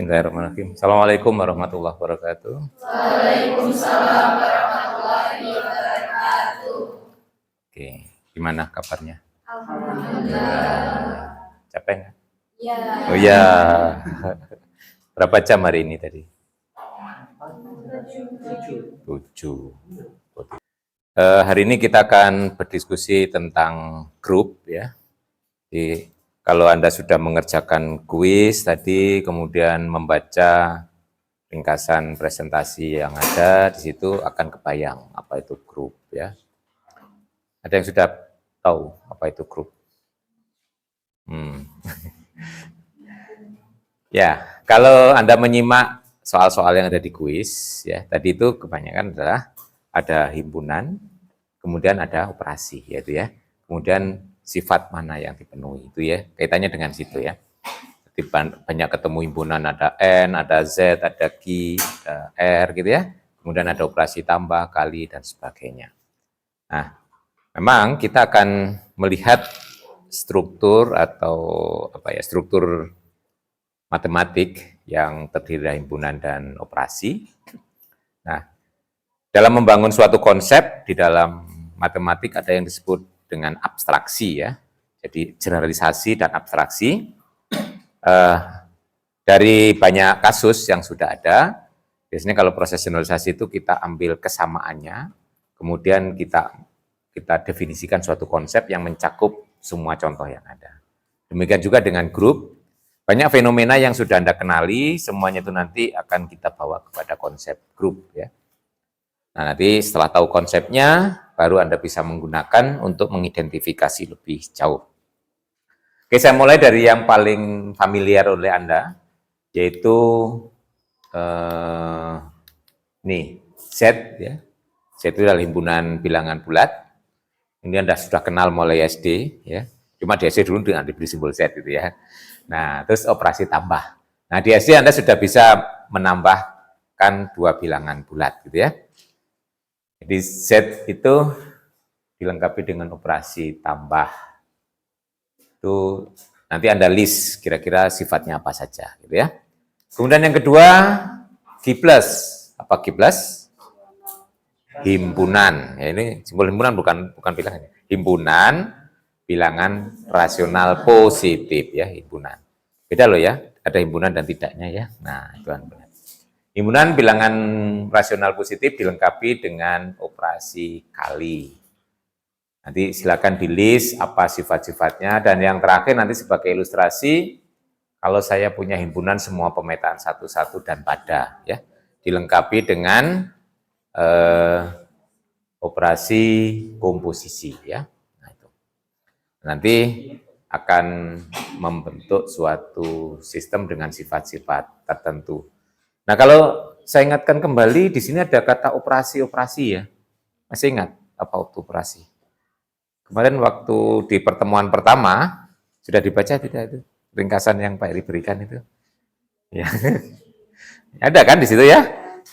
Bismillahirrahmanirrahim. Assalamualaikum warahmatullahi wabarakatuh. Waalaikumsalam warahmatullahi wabarakatuh. Oke, gimana kabarnya? Alhamdulillah. Capek nggak? Ya. Oh iya. Berapa jam hari ini tadi? 7. Hari ini kita akan berdiskusi tentang grup ya. Jadi, kalau Anda sudah mengerjakan kuis tadi, kemudian membaca ringkasan presentasi yang ada, di situ akan kebayang apa itu grup ya. Ada yang sudah tahu apa itu grup? Ya, kalau Anda menyimak soal-soal yang ada di kuis, ya tadi itu kebanyakan adalah ada himpunan, kemudian ada operasi, yaitu ya. Kemudian sifat mana yang dipenuhi itu ya, kaitannya dengan situ ya. Jadi banyak ketemu himpunan, ada N, ada Z, ada Q, ada R gitu ya. Kemudian ada operasi tambah, kali dan sebagainya. Nah, memang kita akan melihat struktur atau struktur matematik yang terdiri dari himpunan dan operasi. Nah, dalam membangun suatu konsep di dalam matematik ada yang disebut dengan abstraksi ya. Jadi generalisasi dan abstraksi. Dari banyak kasus yang sudah ada, biasanya kalau proses generalisasi itu kita ambil kesamaannya, kemudian kita definisikan suatu konsep yang mencakup semua contoh yang ada. Demikian juga dengan grup, banyak fenomena yang sudah Anda kenali, semuanya itu nanti akan kita bawa kepada konsep grup ya. Nah, nanti setelah tahu konsepnya, baru Anda bisa menggunakan untuk mengidentifikasi lebih jauh. Oke, saya mulai dari yang paling familiar oleh Anda, yaitu nih, Z ya. Z itu adalah himpunan bilangan bulat. Ini Anda sudah kenal mulai SD ya. Cuma di SD dulu dengan diberi simbol Z gitu ya. Nah, terus operasi tambah. Nah, di SD Anda sudah bisa menambahkan 2 bilangan bulat gitu ya. Jadi Z itu dilengkapi dengan operasi tambah. Itu nanti Anda list kira-kira sifatnya apa saja gitu ya. Kemudian yang kedua, Q+. Apa Q+? Himpunan. Ya, ini simbol himpunan bukan bilangan. Himpunan bilangan rasional positif ya, himpunan. Beda loh ya, ada himpunan dan tidaknya ya. Nah, itu himpunan. Himpunan bilangan rasional positif dilengkapi dengan operasi kali. Nanti silakan di list apa sifat-sifatnya, dan yang terakhir nanti sebagai ilustrasi, kalau saya punya himpunan semua pemetaan satu-satu dan pada ya, dilengkapi dengan operasi komposisi ya. Nah, itu. Nanti akan membentuk suatu sistem dengan sifat-sifat tertentu. Nah, kalau saya ingatkan kembali, di sini ada kata operasi-operasi ya. Masih ingat apa itu operasi? Kemarin waktu di pertemuan pertama, sudah dibaca tidak itu? Ringkasan yang Pak Eri berikan itu? Ya. Ada kan di situ ya?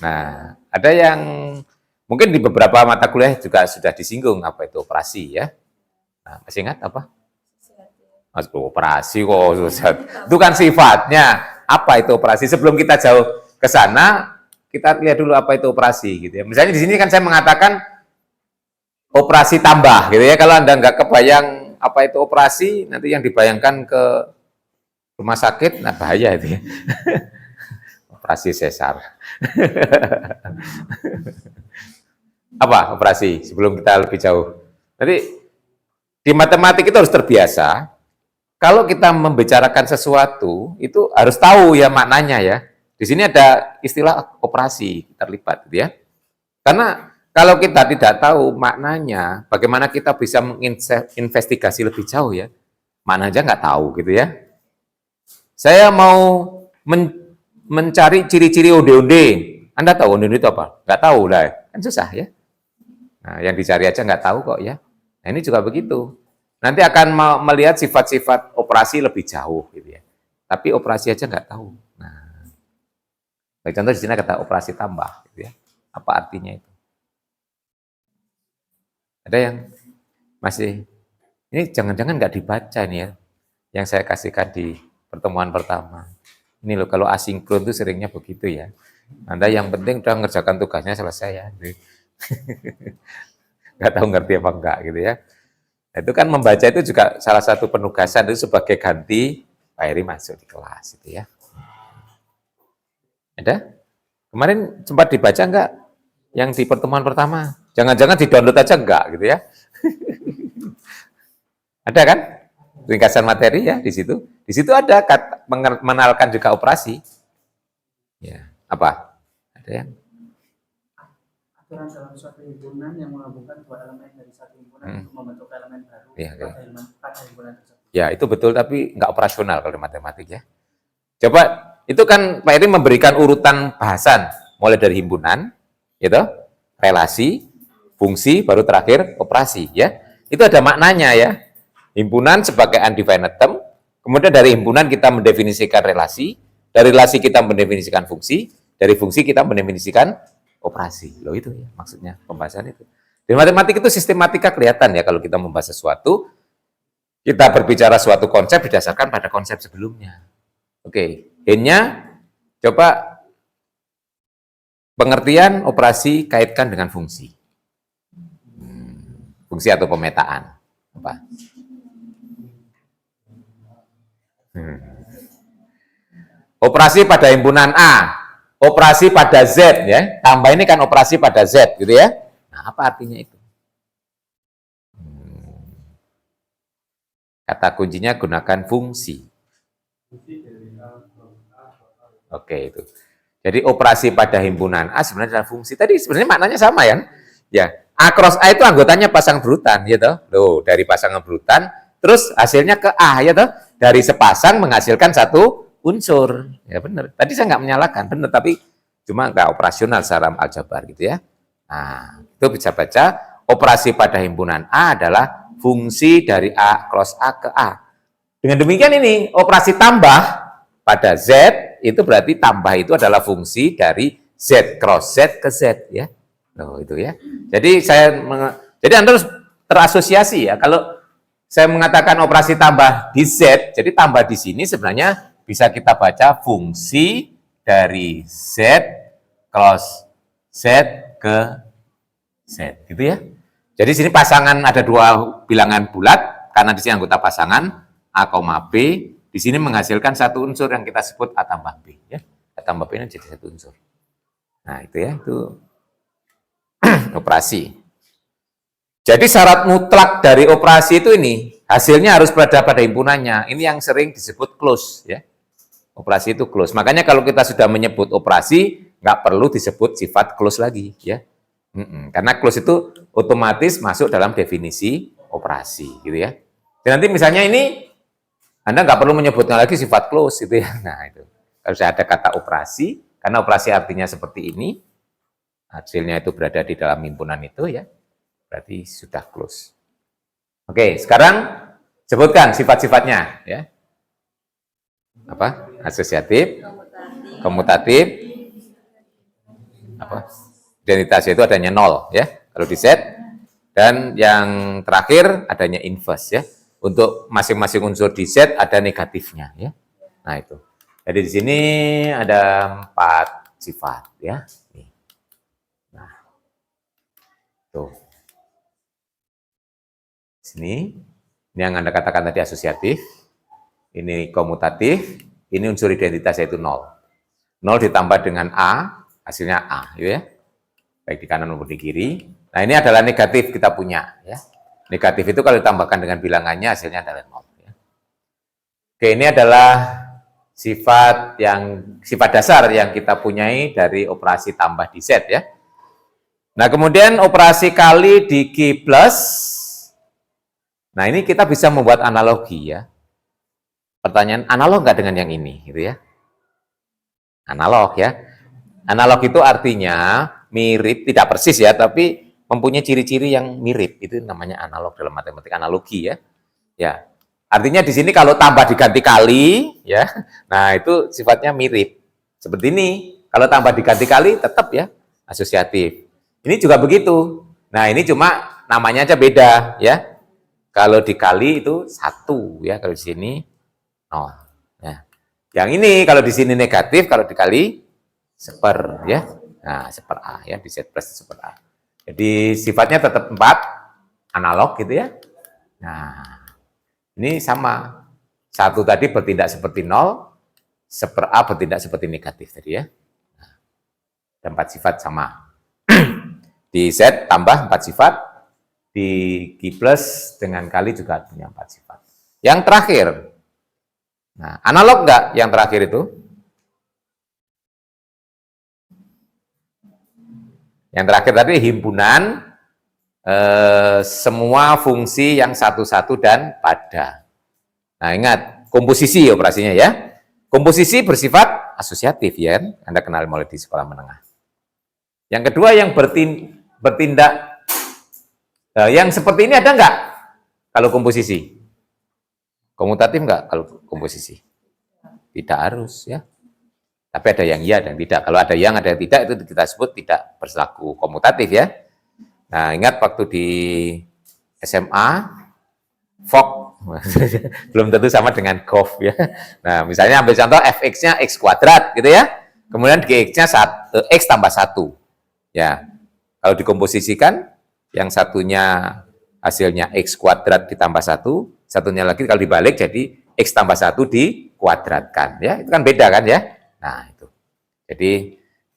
Nah, ada yang mungkin di beberapa mata kuliah juga sudah disinggung apa itu operasi ya. Nah, masih ingat apa? Operasi kok susah. Itu kan sifatnya. Apa itu operasi? Sebelum kita jauh ke sana, kita lihat dulu apa itu operasi gitu ya. Misalnya di sini kan saya mengatakan operasi tambah gitu ya. Kalau Anda nggak kebayang apa itu operasi, nanti yang dibayangkan ke rumah sakit, nah bahaya itu ya. Operasi sesar. Apa operasi? Sebelum kita lebih jauh. Nanti di matematik itu harus terbiasa. Kalau kita membicarakan sesuatu, itu harus tahu ya maknanya ya. Di sini ada istilah operasi terlibat gitu ya. Karena kalau kita tidak tahu maknanya, bagaimana kita bisa menginvestigasi lebih jauh ya? Mana aja nggak tahu gitu ya. Saya mau mencari ciri-ciri onde-onde. Anda tahu onde-onde itu apa? Nggak tahu lah, kan susah ya. Nah, yang dicari aja nggak tahu kok ya. Nah, ini juga begitu. Nanti akan melihat sifat-sifat operasi lebih jauh gitu ya. Tapi operasi aja nggak tahu. Nah, contoh di sini kata operasi tambah gitu ya. Apa artinya itu? Ada yang masih, ini jangan-jangan nggak dibaca nih ya, yang saya kasihkan di pertemuan pertama. Ini loh, kalau asinkron tuh seringnya begitu ya. Anda yang penting udah ngerjakan tugasnya selesai ya. Nggak tahu ngerti apa enggak gitu ya. Nah, itu kan membaca itu juga salah satu penugasan itu sebagai ganti Pak Heri masuk di kelas itu ya. Ada? Kemarin sempat dibaca enggak yang di pertemuan pertama? Jangan-jangan di-download aja enggak gitu ya. Ada kan? Ringkasan materi ya di situ. Di situ ada mengenalkan juga operasi. Ya, apa? Ada yang aturan dalam suatu himpunan yang menggabungkan dua elemen dari satu himpunan untuk membentuk elemen baru pada himpunan tersebut. Ya, itu betul tapi nggak operasional kalau di matematik ya. Coba, itu kan Pak Heri memberikan urutan bahasan, mulai dari himpunan, gitu, relasi, fungsi, baru terakhir operasi ya. Itu ada maknanya ya. Himpunan sebagai undefined term, kemudian dari himpunan kita mendefinisikan relasi, dari relasi kita mendefinisikan fungsi, dari fungsi kita mendefinisikan operasi. Loh itu ya maksudnya pembahasan itu. Di matematik itu sistematika kelihatan ya kalau kita membahas sesuatu, kita berbicara suatu konsep berdasarkan pada konsep sebelumnya. Oke, N-nya coba pengertian operasi kaitkan dengan fungsi. Fungsi atau pemetaan. Apa? Operasi pada himpunan A, operasi pada Z ya. Tambah ini kan operasi pada Z gitu ya. Nah, apa artinya itu? Kata kuncinya gunakan fungsi. Oke, itu. Jadi operasi pada himpunan A sebenarnya adalah fungsi. Tadi sebenarnya maknanya sama ya. Ya, A cross A itu anggotanya pasang berurutan ya toh. Loh, dari pasangan berurutan terus hasilnya ke A ya toh. Dari sepasang menghasilkan satu unsur. Ya benar. Tadi saya nggak menyalahkan, benar, tapi cuma nggak operasional secara aljabar gitu ya. Nah, itu bisa baca operasi pada himpunan A adalah fungsi dari A cross A ke A. Dengan demikian ini operasi tambah pada Z itu berarti tambah itu adalah fungsi dari Z cross Z ke Z ya. Loh, itu ya. Jadi Anda harus terasosiasi ya. Kalau saya mengatakan operasi tambah di Z, jadi tambah di sini sebenarnya bisa kita baca fungsi dari Z cross Z ke Z, gitu ya. Jadi sini pasangan ada dua bilangan bulat, karena di sini anggota pasangan A, B, di sini menghasilkan satu unsur yang kita sebut A tambah B. Ya. A tambah B ini jadi satu unsur. Nah itu ya, itu operasi. Jadi syarat mutlak dari operasi itu ini, hasilnya harus berada pada himpunannya. Ini yang sering disebut close. Ya. Operasi itu close. Makanya kalau kita sudah menyebut operasi, nggak perlu disebut sifat close lagi. Ya. Karena close itu otomatis masuk dalam definisi operasi. Gitu ya. Dan nanti misalnya ini, Anda nggak perlu menyebutnya lagi sifat close. Gitu ya. Nah itu. Kalau sudah ada kata operasi, karena operasi artinya seperti ini, hasilnya itu berada di dalam himpunan itu ya. Berarti sudah close. Oke, sekarang sebutkan sifat-sifatnya ya. Apa? Asosiatif, komutatif, apa? Identitas itu adanya 0 ya. Kalau di set, dan yang terakhir adanya inverse ya. Untuk masing-masing unsur di set ada negatifnya ya. Nah, itu. Jadi di sini ada 4 sifat ya. Nah. Tuh. Sini, ini yang Anda katakan tadi asosiatif, ini komutatif, ini unsur identitas yaitu 0. 0 ditambah dengan A, hasilnya A, gitu ya. Baik di kanan maupun di kiri. Nah, ini adalah negatif kita punya, ya. Negatif itu kalau ditambahkan dengan bilangannya hasilnya adalah 0. Ya. Oke, ini adalah sifat dasar yang kita punyai dari operasi tambah di Z, ya. Nah, kemudian operasi kali di Q plus. Nah, ini kita bisa membuat analogi ya. Pertanyaan, analog nggak dengan yang ini? Gitu ya. Analog ya. Analog itu artinya mirip, tidak persis ya, tapi mempunyai ciri-ciri yang mirip. Itu namanya analog dalam matematika, analogi ya. Ya. Artinya di sini kalau tambah diganti kali, ya. Nah, itu sifatnya mirip. Seperti ini. Kalau tambah diganti kali, tetap ya, asosiatif. Ini juga begitu. Nah, ini cuma namanya aja beda ya. Kalau dikali itu 1 ya, kalau di sini 0. Ya. Yang ini kalau di sini negatif, kalau dikali seper ya. Nah, seper A ya, di Z plus seper A. Jadi sifatnya tetap 4 analog gitu ya. Nah, ini sama. Satu tadi bertindak seperti 0, seper A bertindak seperti negatif tadi ya. Nah, ada 4 sifat sama. Di Z tambah 4 sifat, di Q plus dengan kali juga punya 4 sifat. Yang terakhir, nah analog nggak yang terakhir itu? Yang terakhir tadi himpunan semua fungsi yang satu-satu dan pada. Nah ingat, komposisi operasinya ya. Komposisi bersifat asosiatif ya, Anda kenal mulai di sekolah menengah. Yang kedua yang bertindak, yang seperti ini ada nggak kalau komposisi? Komutatif nggak kalau komposisi? Tidak harus ya. Tapi ada yang iya dan tidak. Kalau ada yang tidak, itu kita sebut tidak berlaku komutatif ya. Nah, ingat waktu di SMA, FOK, belum tentu sama dengan GOV ya. Nah, misalnya ambil contoh fx-nya x kuadrat gitu ya. Kemudian gx-nya x tambah 1. Ya, kalau dikomposisikan, yang satunya hasilnya x kuadrat ditambah 1, satunya lagi kalau dibalik jadi x tambah 1 dikuadratkan. Ya, itu kan beda kan ya. Nah, itu. Jadi,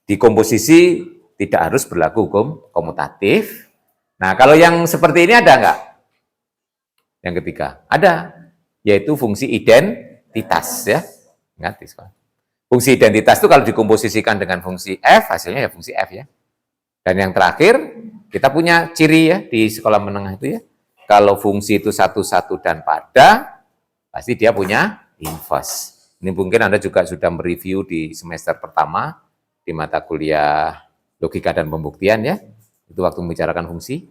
di komposisi tidak harus berlaku hukum komutatif. Nah, kalau yang seperti ini ada nggak? Yang ketiga, ada. Yaitu fungsi identitas. Ya. Ingat, fungsi identitas itu kalau dikomposisikan dengan fungsi f, hasilnya ya fungsi f ya. Dan yang terakhir, kita punya ciri ya di sekolah menengah itu ya. Kalau fungsi itu satu-satu dan pada, pasti dia punya inverse. Ini mungkin Anda juga sudah mereview di semester pertama di mata kuliah logika dan pembuktian ya. Itu waktu membicarakan fungsi.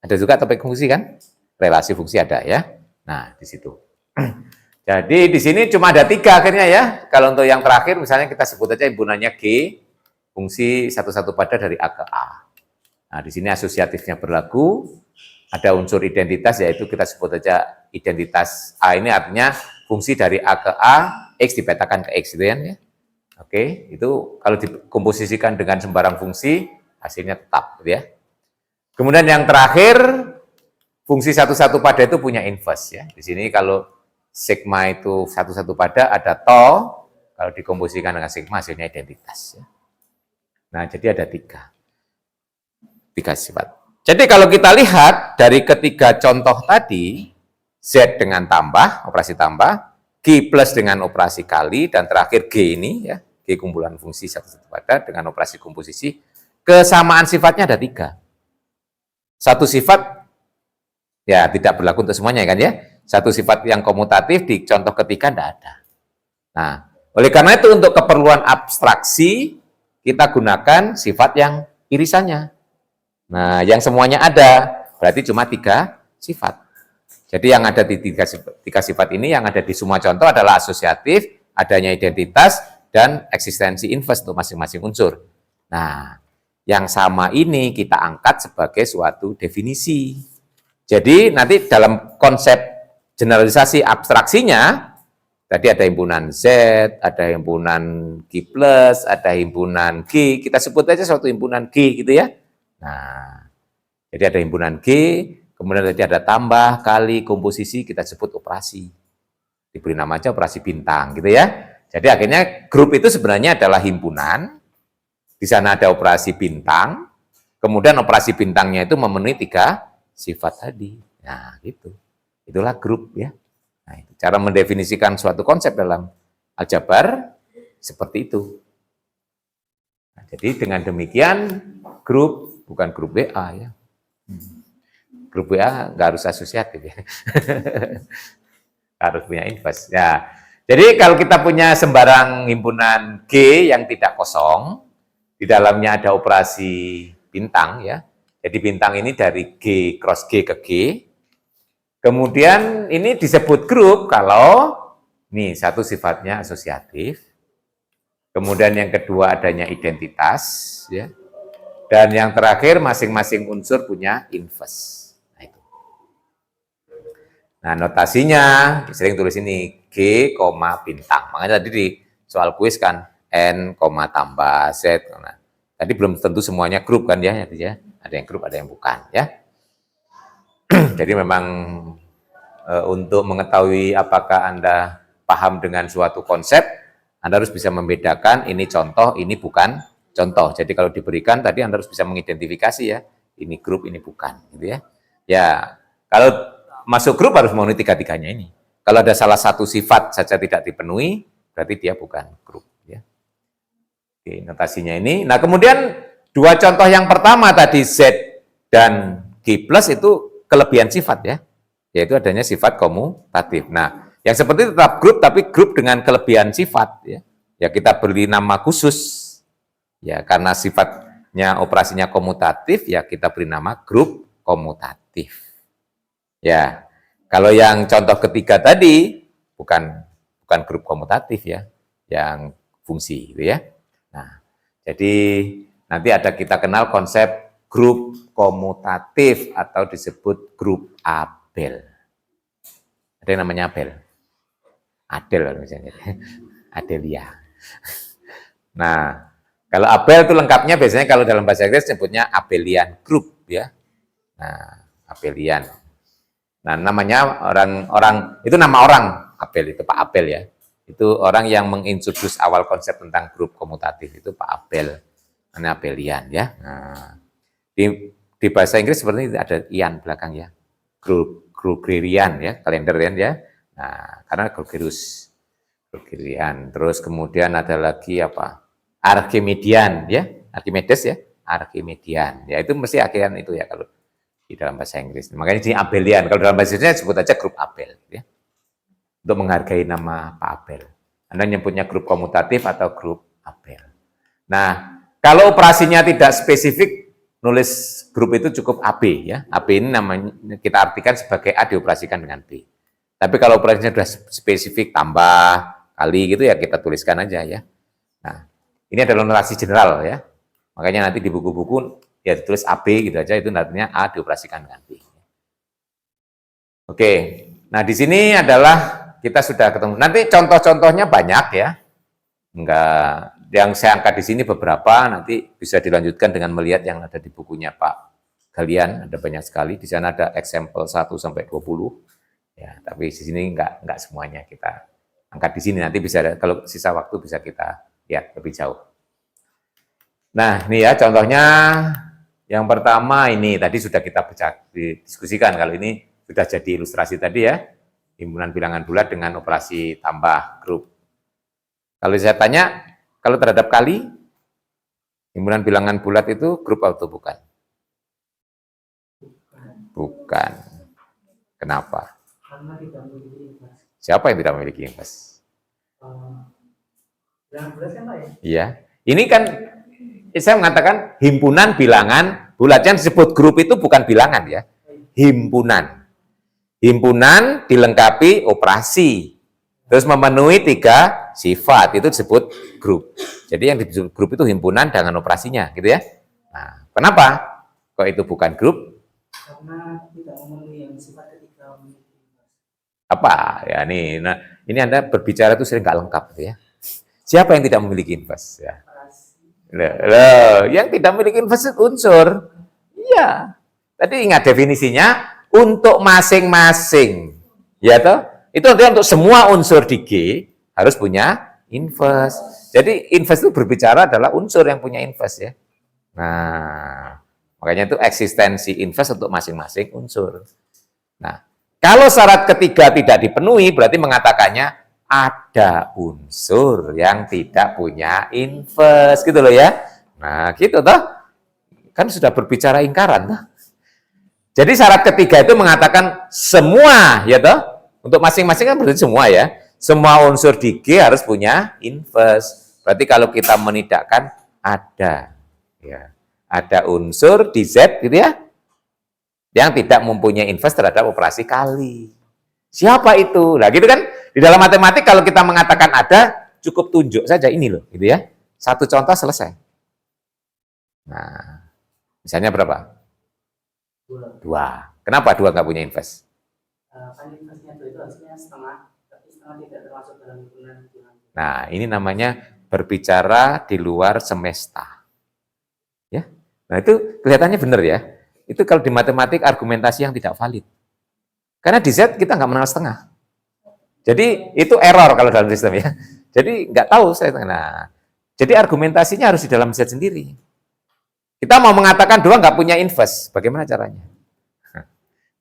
Ada juga topik fungsi kan? Relasi fungsi ada ya. Nah, di situ. Jadi di sini cuma ada 3 akhirnya ya. Kalau untuk yang terakhir misalnya kita sebut aja himpunannya G, fungsi satu-satu pada dari A ke A. Nah, di sini asosiatifnya berlaku. Ada unsur identitas, yaitu kita sebut aja identitas A ini artinya fungsi dari A ke A, X dipetakan ke X, gitu ya. Oke, itu kalau dikomposisikan dengan sembarang fungsi, hasilnya tetap, gitu ya. Kemudian yang terakhir, fungsi satu-satu pada itu punya inverse, ya. Di sini kalau sigma itu satu-satu pada, ada to, kalau dikomposisikan dengan sigma, hasilnya identitas, ya. Nah, jadi ada 3 sifat. Jadi kalau kita lihat dari ketiga contoh tadi, Z dengan tambah, operasi tambah, G plus dengan operasi kali, dan terakhir G ini, ya, G kumpulan fungsi satu-satu pada dengan operasi komposisi, kesamaan sifatnya ada 3. Satu sifat, ya tidak berlaku untuk semuanya kan ya, satu sifat yang komutatif di contoh ketiga tidak ada. Nah, oleh karena itu untuk keperluan abstraksi, kita gunakan sifat yang irisannya. Nah, yang semuanya ada, berarti cuma 3 sifat. Jadi yang ada di 3 sifat ini, yang ada di semua contoh adalah asosiatif, adanya identitas, dan eksistensi inverse untuk masing-masing unsur. Nah, yang sama ini kita angkat sebagai suatu definisi. Jadi nanti dalam konsep generalisasi abstraksinya, tadi ada himpunan Z, ada himpunan G+, ada himpunan G, kita sebut aja suatu himpunan G gitu ya. Nah, jadi ada himpunan G, kemudian tadi ada tambah, kali, komposisi, kita sebut operasi. Diberi nama aja operasi bintang, gitu ya. Jadi akhirnya grup itu sebenarnya adalah himpunan, di sana ada operasi bintang, kemudian operasi bintangnya itu memenuhi 3 sifat tadi. Nah, gitu. Itulah grup ya. Nah, itu cara mendefinisikan suatu konsep dalam aljabar seperti itu. Nah, jadi dengan demikian grup bukan grup WA ya. Grup WA nggak harus asosiatif ya. Harus punya inverse. Ya. Jadi kalau kita punya sembarang himpunan G yang tidak kosong, di dalamnya ada operasi bintang ya. Jadi bintang ini dari G cross G ke G. Kemudian ini disebut grup kalau nih satu sifatnya asosiatif. Kemudian yang kedua adanya identitas ya. Dan yang terakhir, masing-masing unsur punya inverse. Nah, itu. Nah, notasinya, sering tulis ini, G, bintang. Makanya tadi di soal kuis kan N, tambah Z. Nah, tadi belum tentu semuanya grup kan ya, ada yang grup, ada yang bukan ya. Jadi memang untuk mengetahui apakah Anda paham dengan suatu konsep, Anda harus bisa membedakan ini contoh, ini bukan contoh. Jadi kalau diberikan tadi Anda harus bisa mengidentifikasi ya, ini grup, ini bukan, gitu ya. Ya, kalau masuk grup harus memenuhi tiga-tiganya ini. Kalau ada salah satu sifat saja tidak dipenuhi, berarti dia bukan grup. Ya. Oke, notasinya ini. Nah, kemudian dua contoh yang pertama tadi Z dan G plus itu kelebihan sifat ya, yaitu adanya sifat komutatif. Nah, yang seperti itu tetap grup, tapi grup dengan kelebihan sifat ya. Ya kita beri nama khusus. Ya, karena sifatnya operasinya komutatif, ya kita beri nama grup komutatif. Ya, kalau yang contoh ketiga tadi bukan grup komutatif ya, yang fungsi gitu ya. Nah, jadi nanti ada kita kenal konsep grup komutatif atau disebut grup Abel. Ada yang namanya Abel. Adel misalnya. Adelia. Nah, kalau Abel itu lengkapnya biasanya kalau dalam bahasa Inggris sebutnya Abelian group ya. Nah, Abelian. Nah, namanya orang itu nama orang Abel itu Pak Abel ya. Itu orang yang mengintroduce awal konsep tentang grup komutatif itu Pak Abel. Namanya Abelian ya. Nah, di bahasa Inggris seperti itu ada ian belakang ya. Gregorian ya, kalender ya. Nah, karena Gregorian. Terus kemudian ada lagi apa? Archimedean ya, Archimedes ya, Archimedean. Ya itu mesti akhiran itu ya kalau di dalam bahasa Inggris. Makanya di Abelian. Kalau dalam bahasa Indonesia sebut aja grup Abel ya. Untuk menghargai nama Pak Abel. Anda nyebutnya grup komutatif atau grup Abel. Nah, kalau operasinya tidak spesifik, nulis grup itu cukup AB ya. AB ini namanya kita artikan sebagai A dioperasikan dengan B. Tapi kalau operasinya sudah spesifik tambah kali gitu ya kita tuliskan aja ya. Nah, ini adalah notasi general ya. Makanya nanti di buku-buku ya ditulis AB gitu aja, itu artinya A dioperasikan dengan B. Oke, nah di sini adalah kita sudah ketemu. Nanti contoh-contohnya banyak ya. Enggak, yang saya angkat di sini beberapa, nanti bisa dilanjutkan dengan melihat yang ada di bukunya Pak Galian, ada banyak sekali. Di sana ada example 1 sampai 20. Ya, tapi di sini enggak semuanya kita angkat di sini. Nanti bisa kalau sisa waktu bisa kita lihat lebih jauh. Nah, ini ya contohnya yang pertama ini tadi sudah kita diskusikan. Kalau ini sudah jadi ilustrasi tadi ya, himpunan bilangan bulat dengan operasi tambah grup. Kalau saya tanya, kalau terhadap kali, himpunan bilangan bulat itu grup atau bukan? Bukan. Kenapa? Karena tidak memiliki invest. Siapa yang tidak memiliki invest? Bilangan bulat kan Pak ya? Iya. Ini kan saya mengatakan himpunan bilangan bulat. Yang disebut grup itu bukan bilangan ya. Himpunan. Himpunan dilengkapi operasi. Terus memenuhi 3 sifat. Itu disebut grup. Jadi yang disebut grup itu himpunan dengan operasinya. Gitu ya. Nah, kenapa? Kok itu bukan grup? Karena tidak memenuhi yang sifat ketika memiliki invest. Apa? Ya nih, nah, ini Anda berbicara itu sering nggak lengkap. Gitu ya. Siapa yang tidak memiliki invest? Ya. Loh, yang tidak memiliki invest unsur. Iya. Tadi ingat definisinya untuk masing-masing. Ya toh? Itu artinya untuk semua unsur di G harus punya invest. Jadi invest itu berbicara adalah unsur yang punya invest ya. Nah, makanya itu eksistensi invest untuk masing-masing unsur. Nah, kalau syarat ketiga tidak dipenuhi berarti mengatakannya ada unsur yang tidak punya invest gitu loh ya. Nah, gitu toh. Kan sudah berbicara ingkaran toh. Jadi syarat ketiga itu mengatakan semua ya toh. Untuk masing-masing kan berarti semua ya. Semua unsur di G harus punya invest. Berarti kalau kita menidakkan ada ya. Ada unsur di Z gitu ya. Yang tidak mempunyai invest terhadap operasi kali. Siapa itu? Nah, gitu kan? Di dalam matematik kalau kita mengatakan ada, cukup tunjuk saja ini loh, gitu ya. Satu contoh selesai. Nah, misalnya berapa? 2. Kenapa 2 nggak punya invest? Kan investnya itu harusnya setengah, tapi setengah karena tidak termasuk dalam himpunan Tuhan. Nah, ini namanya berbicara di luar semesta. Ya. Nah, itu kelihatannya benar ya. Itu kalau di matematik argumentasi yang tidak valid. Karena di Z kita nggak mengenal setengah. Jadi itu error kalau dalam sistem ya. Jadi nggak tahu saya. Nah, jadi argumentasinya harus di dalam Z sendiri. Kita mau mengatakan dua nggak punya inverse, bagaimana caranya?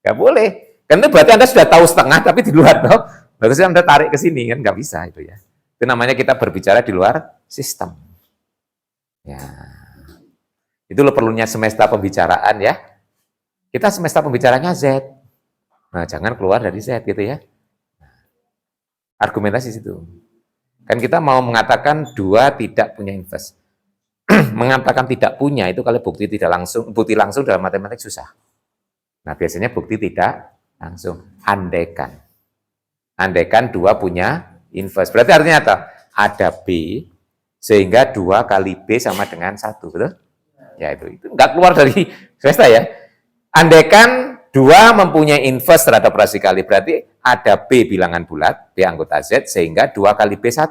Nggak boleh. Karena itu berarti Anda sudah tahu setengah, tapi di luar toh. Harusnya Anda tarik ke sini, kan nggak bisa itu ya. Itu namanya kita berbicara di luar sistem. Ya. Itu loh perlunya semesta pembicaraan ya. Kita semesta pembicaranya Z. Nah, jangan keluar dari Z gitu ya. Argumentasi situ. Kan kita mau mengatakan dua tidak punya inverse. Mengatakan tidak punya itu kalau bukti langsung dalam matematik susah. Nah, biasanya bukti tidak langsung. Andaikan dua punya inverse. Berarti artinya apa? Ada B, sehingga 2 kali B sama dengan 1, betul? Ya itu nggak keluar dari semesta ya. Andaikan 2 mempunyai inverse terhadap operasi kali, berarti ada B bilangan bulat, B anggota Z, sehingga 2 kali B 1.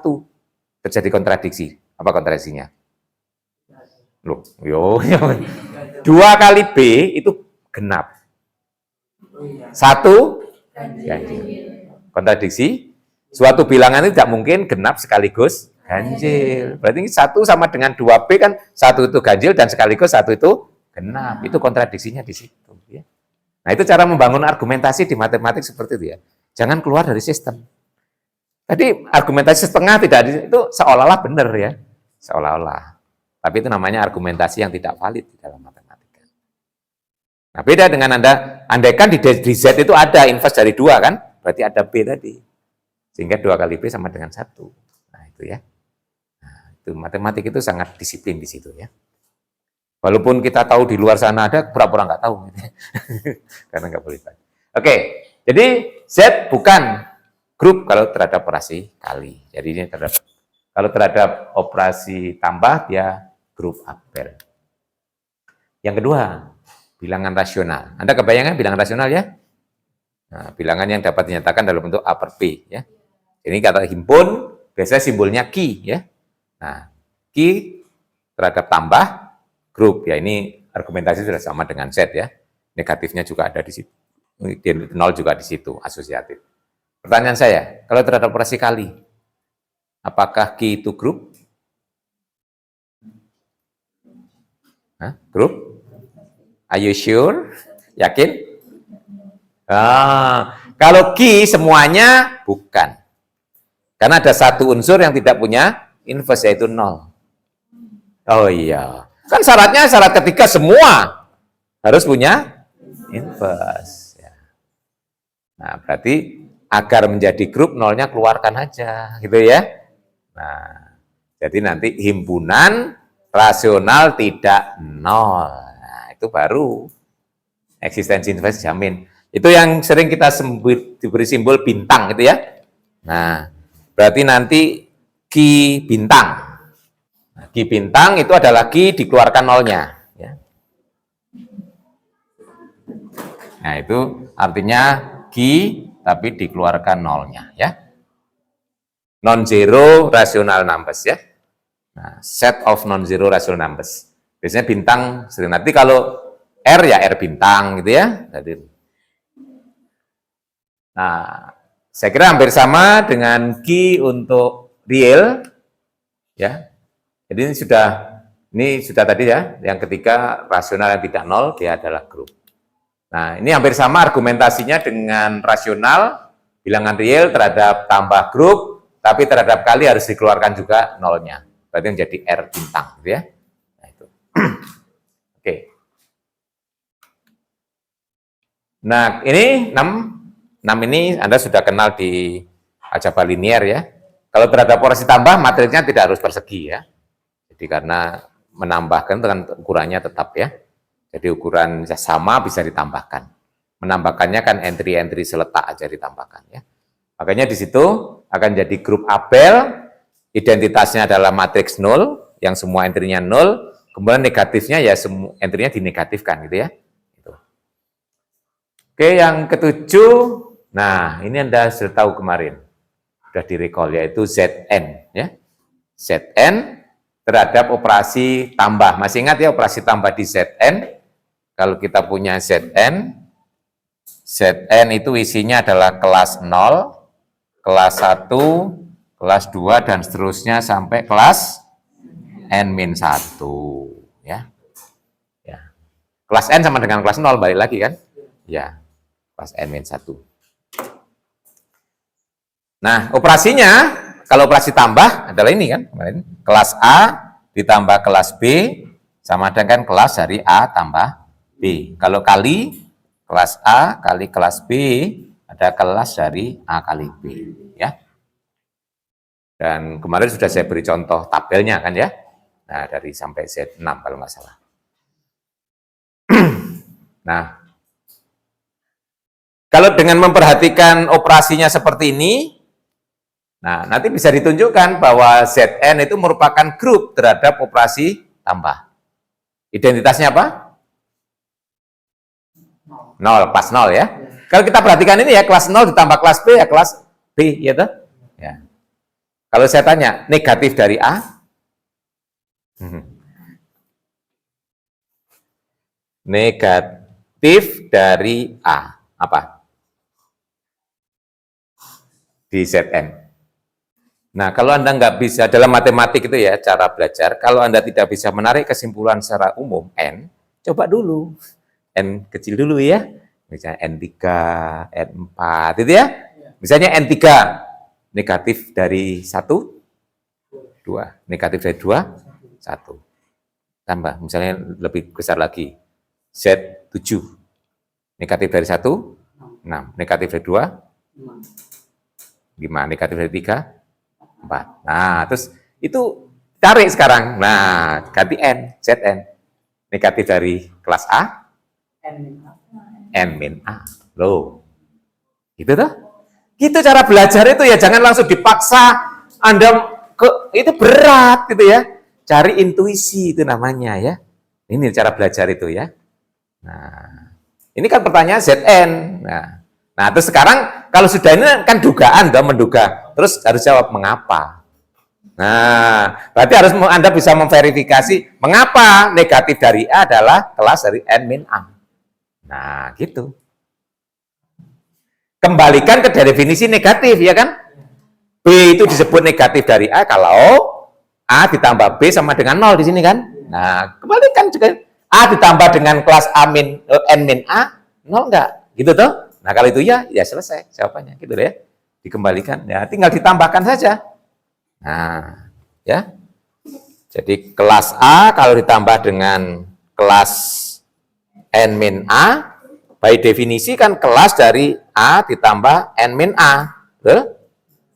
Terjadi kontradiksi. Apa kontradiksinya? Loh, 2 kali B itu genap. 1 ganjil. Kontradiksi. Suatu bilangan itu tidak mungkin genap sekaligus ganjil. Berarti 1 sama dengan 2B kan 1 itu ganjil dan sekaligus 1 itu genap. Itu kontradiksinya di situ. Ya. Nah, itu cara membangun argumentasi di matematik seperti itu ya. Jangan keluar dari sistem. Tadi argumentasi setengah tidak itu seolah-olah benar ya. Seolah-olah. Tapi itu namanya argumentasi yang tidak valid di dalam matematika. Nah, beda dengan andaikan di Z itu ada inverse dari 2 kan, berarti ada B tadi. Sehingga 2 kali B sama dengan 1. Nah, itu ya. Nah, itu matematik itu sangat disiplin di situ ya. Walaupun kita tahu di luar sana ada, pura-pura nggak tahu. Karena nggak boleh tahu. Oke, jadi Z bukan grup kalau terhadap operasi kali. Jadi ini kalau terhadap operasi tambah, dia grup Abel. Yang kedua, bilangan rasional. Anda kebayangkan bilangan rasional ya? Nah, bilangan yang dapat dinyatakan dalam bentuk A per B. Ya. Ini kata himpun, biasanya simbolnya Ki. Ya. Nah, Ki terhadap tambah, grup. Ya, ini argumentasi sudah sama dengan Z. Ya. Negatifnya juga ada di situ. Nol juga di situ, asosiatif. Pertanyaan saya, kalau terhadap operasi kali, apakah Ki itu grup? Hah? Grup? Are you sure? Yakin? Kalau Ki semuanya bukan. Karena ada satu unsur yang tidak punya inverse, yaitu 0. Oh iya. Kan syaratnya syarat ketiga semua harus punya inverse. Ya. Nah, berarti agar menjadi grup, nolnya keluarkan aja. Gitu ya. Nah, jadi nanti himpunan rasional tidak 0. Nah, itu baru eksistensi inverse jamin. Itu yang sering kita diberi simbol bintang gitu ya. Nah, berarti nanti Ki bintang. Nah, Ki bintang itu adalah Ki dikeluarkan nolnya. Ya. Nah, itu artinya Ki tapi dikeluarkan nolnya. Ya. Non-zero rational numbers ya. Nah, set of non-zero rational numbers. Biasanya bintang sering. Nanti kalau R ya R bintang gitu ya. Nah, saya kira hampir sama dengan Ki untuk real, ya. Jadi ini sudah tadi ya, yang ketiga rasional yang tidak nol dia adalah grup. Nah, ini hampir sama argumentasinya dengan rasional, bilangan real terhadap tambah grup, tapi terhadap kali harus dikeluarkan juga nolnya. Berarti menjadi R bintang, gitu ya. Nah, itu. Oke. Nah, ini 6 ini Anda sudah kenal di aljabar linier ya. Kalau terhadap operasi tambah, matriksnya tidak harus persegi ya. Jadi karena menambahkan dengan ukurannya tetap ya. Jadi ukuran sama bisa ditambahkan. Menambahkannya kan entry-entry seletak aja ditambahkan ya. Makanya di situ akan jadi grup Abel, identitasnya adalah matriks 0, yang semua entry-nya 0, kemudian negatifnya ya semua entry-nya dinegatifkan gitu ya. Gitu. Oke, yang ketujuh, nah ini Anda sudah tahu kemarin. sudah direcall, yaitu Zn, ya. Zn terhadap operasi tambah. Masih ingat ya operasi tambah di Zn? Kalau kita punya Zn itu isinya adalah kelas 0, kelas 1, kelas 2, dan seterusnya sampai kelas N-1. Ya. Ya. Kelas N sama dengan kelas 0, balik lagi kan? Ya, kelas N-1. Nah, operasinya, kalau operasi tambah adalah ini kan, kemarin kelas A ditambah kelas B sama dengan kelas dari A tambah B. Kalau kali kelas A kali kelas B ada kelas dari A kali B, ya. Dan kemarin sudah saya beri contoh tabelnya kan ya. Nah, dari sampai Z6 kalau nggak salah. Nah, kalau dengan memperhatikan operasinya seperti ini, nah, nanti bisa ditunjukkan bahwa Zn itu merupakan grup terhadap operasi tambah. Identitasnya apa? 0, pas 0 ya. Kalau kita perhatikan ini ya, kelas 0 ditambah kelas B ya kelas B, ya toh? Ya. Kalau saya tanya, negatif dari A? Negatif dari A, apa? Di Zn. Nah, kalau Anda nggak bisa, dalam matematik itu ya, cara belajar, kalau Anda tidak bisa menarik kesimpulan secara umum, N, coba dulu. N kecil dulu ya. Misalnya N3, N4, itu ya. Misalnya N3, negatif dari 1, 2. Negatif dari 2, 1. Tambah, misalnya lebih besar lagi. Z7, negatif dari 1, 6. Negatif dari 2, 5. Negatif dari 3, 4. Nah, terus itu tarik sekarang. Nah, ganti N, Zn. Negatif dari kelas A, N-A. Loh. Gitu toh? Gitu cara belajar itu ya, jangan langsung dipaksa. Anda itu berat gitu ya. Cari intuisi itu namanya ya. Ini cara belajar itu ya. Nah, ini kan pertanyaan Zn. Nah, terus sekarang kalau sudah ini kan dugaan, menduga. Terus harus jawab mengapa. Nah, berarti harus Anda bisa memverifikasi mengapa negatif dari A adalah kelas dari N-A. Nah, gitu. Kembalikan ke definisi negatif, ya kan? B itu disebut negatif dari A kalau A ditambah B sama dengan 0 di sini kan? Nah, kembalikan juga A ditambah dengan kelas N-A, 0 enggak? Gitu toh? Nah, kalau itu ya selesai jawabannya, gitu ya. Dikembalikan, ya tinggal ditambahkan saja. Nah, ya. Jadi kelas A kalau ditambah dengan kelas N-A, by definisi kan kelas dari A ditambah N-A. Tuh.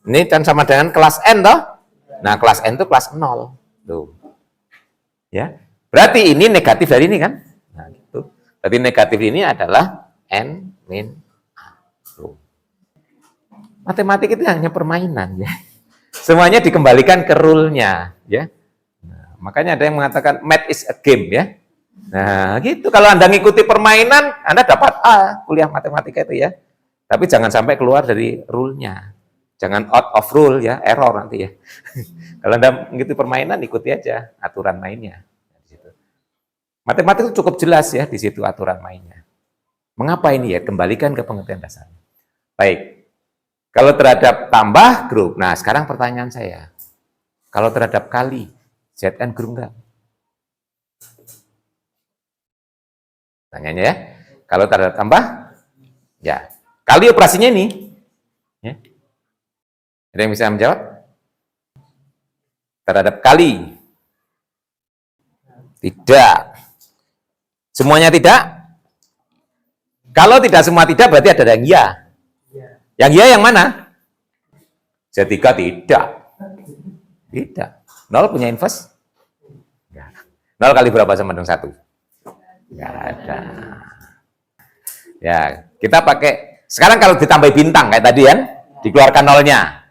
Ini kan sama dengan kelas N toh? Nah, kelas N itu kelas 0. Tuh. Ya. Berarti ini negatif dari ini kan? Nah, gitu. Berarti negatif ini adalah N-A. Tuh. Matematik itu hanya permainan ya. Semuanya dikembalikan ke rule-nya ya. Nah, makanya ada yang mengatakan math is a game ya. Nah, gitu. Kalau Anda ngikuti permainan, Anda dapat A kuliah matematika itu ya. Tapi jangan sampai keluar dari rule-nya. Jangan out of rule ya, error nanti ya. Kalau Anda ngikuti permainan, ikuti aja aturan mainnya. Matematik itu cukup jelas ya di situ aturan mainnya. Mengapa ini ya? Kembalikan ke pengertian dasarnya. Baik. Kalau terhadap tambah grup, nah sekarang pertanyaan saya. Kalau terhadap kali, Zn grup enggak? Tanyanya ya. Kalau terhadap tambah, ya. Kali operasinya ini. Ya. Ada yang bisa menjawab? Terhadap kali. Tidak. Semuanya tidak? Kalau tidak semua tidak, berarti ada yang iya. Yang iya yang mana? Z3 tidak. Tidak. 0 punya inverse? Enggak. 0 kali berapa sama dengan 1? Enggak ada. Ya, kita pakai, sekarang kalau ditambah bintang kayak tadi kan, dikeluarkan 0-nya.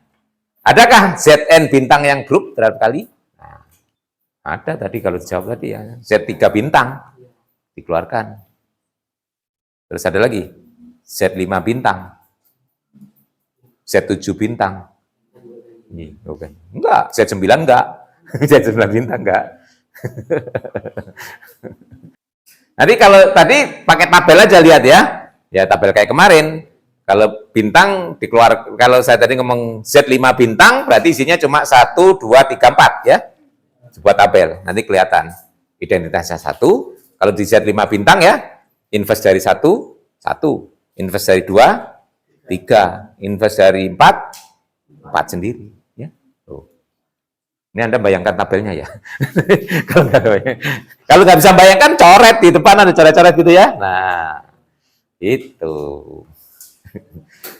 Adakah Zn bintang yang grup terhadap kali? Nah, ada tadi kalau dijawab tadi ya. Z3 bintang dikeluarkan. Terus ada lagi Z5 bintang, Z7 bintang, Oke. Enggak, Z9 enggak. Z9 bintang enggak. Nanti kalau tadi pakai tabel aja lihat ya. Ya tabel kayak kemarin. Kalau bintang dikeluar, kalau saya tadi ngomong Z5 bintang berarti isinya cuma 1, 2, 3, 4 ya. Sebuah tabel. Nanti kelihatan identitasnya 1. Kalau di Z5 bintang ya, inverse dari 1, 1. Inverse dari 2, 3. Inverse dari 4, 4 sendiri. Ya. Tuh. Ini Anda bayangkan tabelnya ya. Kalau nggak bisa bayangkan, coret di depan ada coret-coret gitu ya. Nah, itu.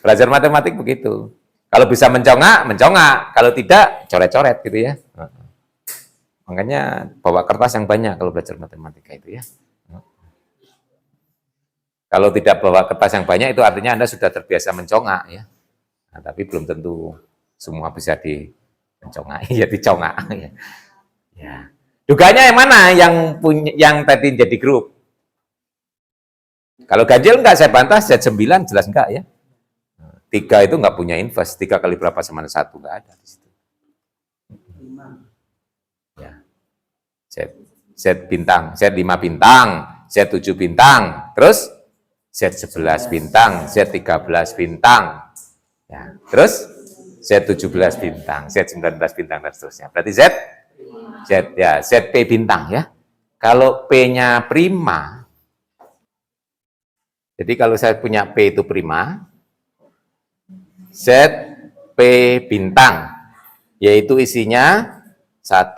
Belajar matematik begitu. Kalau bisa mencongak, mencongak. Kalau tidak, coret-coret gitu ya. Makanya bawa kertas yang banyak kalau belajar matematika itu ya. Kalau tidak bawa kertas yang banyak, itu artinya Anda sudah terbiasa mencongak ya. Nah, tapi belum tentu semua bisa mencongak, ya dicongak. Ya. Ya. Duganya yang mana yang tadi jadi grup? Kalau ganjil enggak, saya bantah, Z9 jelas enggak ya. 3 itu enggak punya inverse, 3 kali berapa sama 1, enggak ada di situ. Ya. Z bintang, Z5 bintang, Z7 bintang, terus Z11 bintang, Z13 bintang. Ya, terus Z17 bintang, Z19 bintang dan seterusnya. Berarti ZP bintang ya. Kalau P-nya prima, jadi kalau saya punya P itu prima, ZP bintang, yaitu isinya 1,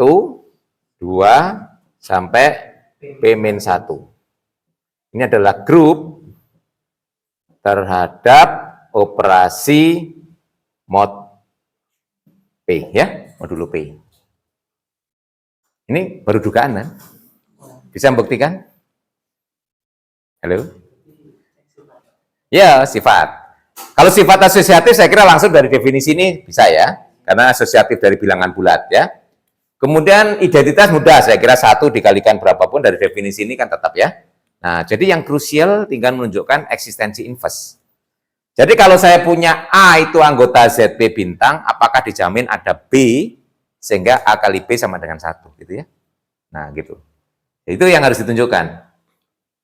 2, sampai P-1. Ini adalah grup terhadap operasi mod P, ya, modulo P. Ini baru dugaan, kan? Bisa membuktikan? Halo? Ya, sifat. Kalau sifat asosiatif, saya kira langsung dari definisi ini bisa ya, karena asosiatif dari bilangan bulat, ya. Kemudian identitas mudah, saya kira 1 dikalikan berapapun dari definisi ini kan tetap ya. Nah, jadi yang krusial tinggal menunjukkan eksistensi inverse. Jadi kalau saya punya A itu anggota ZP bintang, apakah dijamin ada B sehingga A kali B sama dengan 1 gitu ya. Nah, gitu. Itu yang harus ditunjukkan.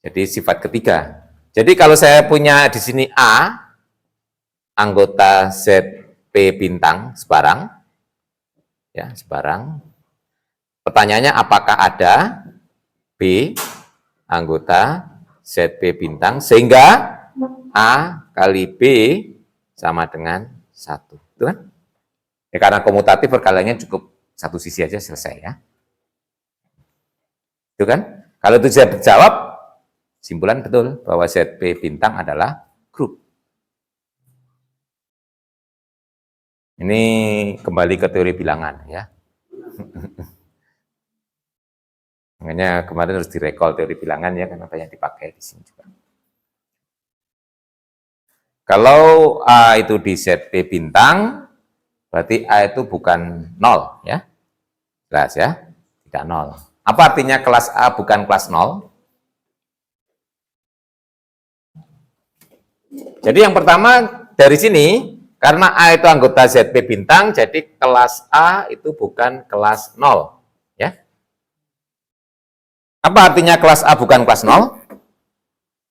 Jadi sifat ketiga. Jadi kalau saya punya di sini A anggota ZP bintang sebarang ya, sebarang. Pertanyaannya apakah ada B anggota ZP bintang sehingga A kali B sama dengan 1. Itu kan? Ya, karena komutatif perkaliannya cukup satu sisi aja selesai ya. Itu kan? Kalau itu saya jawab, simpulan betul bahwa ZP bintang adalah grup. Ini kembali ke teori bilangan ya. Makanya kemarin harus direkol teori bilangan ya, karena banyak dipakai di sini juga. Kalau A itu di ZP bintang, berarti A itu bukan 0 ya. Jelas ya, tidak 0. Apa artinya kelas A bukan kelas 0? Jadi yang pertama dari sini, karena A itu anggota ZP bintang, jadi kelas A itu bukan kelas 0 ya. Apa artinya kelas A bukan kelas 0?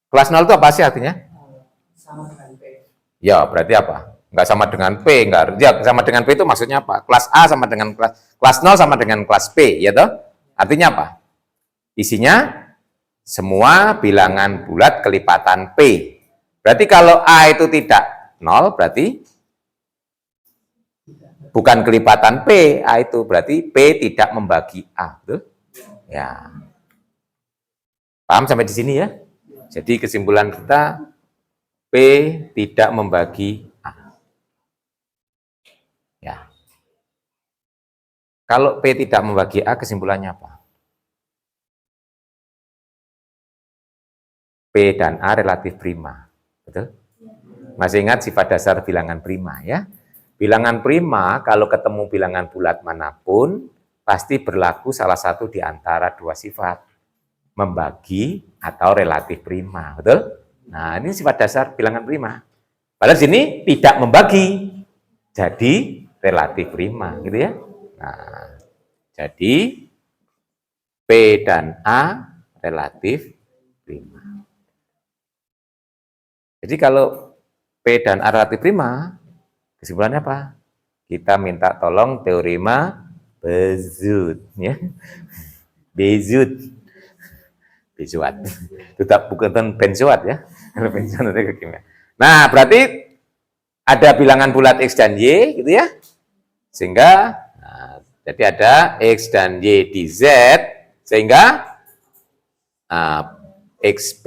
Kelas 0 itu apa sih artinya? Sama dengan P. Ya, berarti apa? Enggak sama dengan P, enggak. Ya, sama dengan P itu maksudnya apa? Kelas A sama dengan kelas 0 sama dengan kelas P, ya toh? Artinya apa? Isinya semua bilangan bulat kelipatan P. Berarti kalau A itu tidak 0, berarti bukan kelipatan P, A itu berarti P tidak membagi A, betul? Ya. Paham sampai di sini ya? Jadi kesimpulan kita, P tidak membagi A. Ya. Kalau P tidak membagi A, kesimpulannya apa? P dan A relatif prima. Betul? Masih ingat sifat dasar bilangan prima ya? Bilangan prima kalau ketemu bilangan bulat manapun, pasti berlaku salah satu di antara dua sifat. Membagi atau relatif prima. Betul? Nah, ini sifat dasar bilangan prima. Padahal sini tidak membagi. Jadi relatif prima, gitu ya. Nah, jadi P dan A relatif prima. Jadi kalau P dan A relatif prima, kesimpulannya apa? Kita minta tolong teorema Bézout, ya. Bézout. Benzoat. Tetap bukan benzoat ya. Kalau benzoat itu kimia. Nah, berarti ada bilangan bulat X dan Y gitu ya. Sehingga jadi ada X dan Y di Z sehingga XP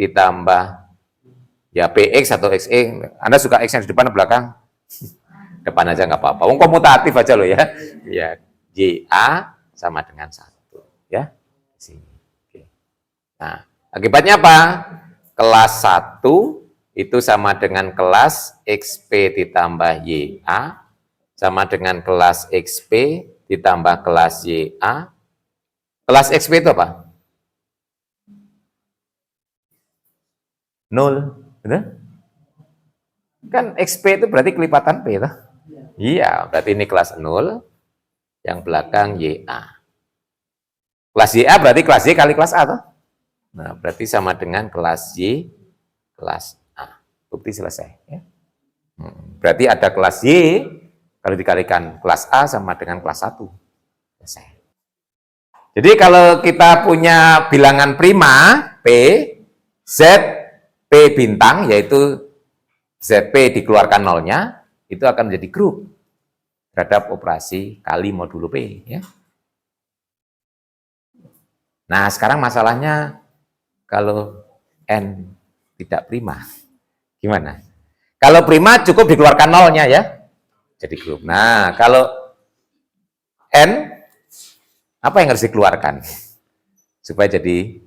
ditambah ya PX atau XE. Anda suka X yang di depan atau belakang? Depan aja nggak apa-apa. Komutatif aja loh ya. Ya, YA sama dengan 1 ya. Sini. Nah, akibatnya apa? Kelas 1 itu sama dengan kelas XP ditambah YA, sama dengan kelas XP ditambah kelas YA. Kelas XP itu apa? 0. Betul? Kan XP itu berarti kelipatan P, toh? Iya, berarti ini kelas 0, yang belakang YA. Kelas YA berarti kelas Y kali kelas A, toh? Nah, berarti sama dengan kelas Y, kelas A. Bukti selesai. Ya. Berarti ada kelas Y, kalau dikalikan kelas A sama dengan kelas 1. Selesai. Jadi kalau kita punya bilangan prima, P, Z, P bintang, yaitu ZP dikeluarkan nolnya, itu akan menjadi grup terhadap operasi kali modulo P. Ya. Nah, sekarang masalahnya, kalau N tidak prima, gimana? Kalau prima cukup dikeluarkan nolnya ya, jadi grup. Nah, kalau N, apa yang harus dikeluarkan? Supaya jadi,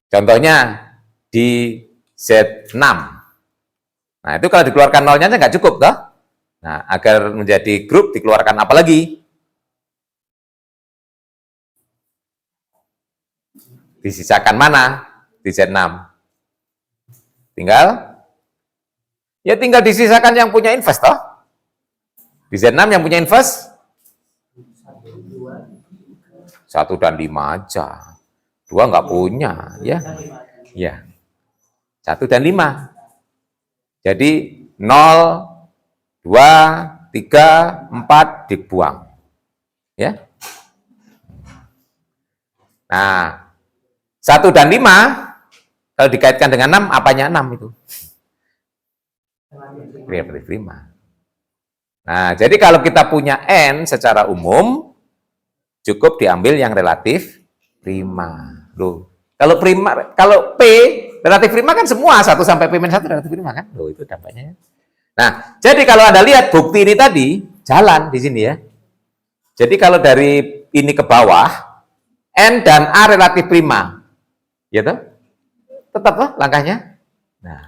contohnya di Z6. Nah, itu kalau dikeluarkan nolnya nggak cukup, toh? Nah, agar menjadi grup dikeluarkan apa lagi? Disisakan mana di Z6? Tinggal disisakan yang punya invers, toh? Di Z6 yang punya invers 1 dan 5 aja. 2 nggak punya, ya. Ya. 1 dan 5. Jadi 0, 2, 3, 4 dibuang. Ya. Nah, 1 dan 5, kalau dikaitkan dengan 6, apanya 6 itu? Relatif prima. Nah, jadi kalau kita punya N secara umum, cukup diambil yang relatif prima. Loh, kalau P relatif prima kan semua, 1 sampai P-1 relatif prima kan? Loh, itu dampaknya. Nah, jadi kalau Anda lihat bukti ini tadi, jalan di sini ya. Jadi kalau dari ini ke bawah, N dan A relatif prima. Ya toh? Tetap toh langkahnya. Nah,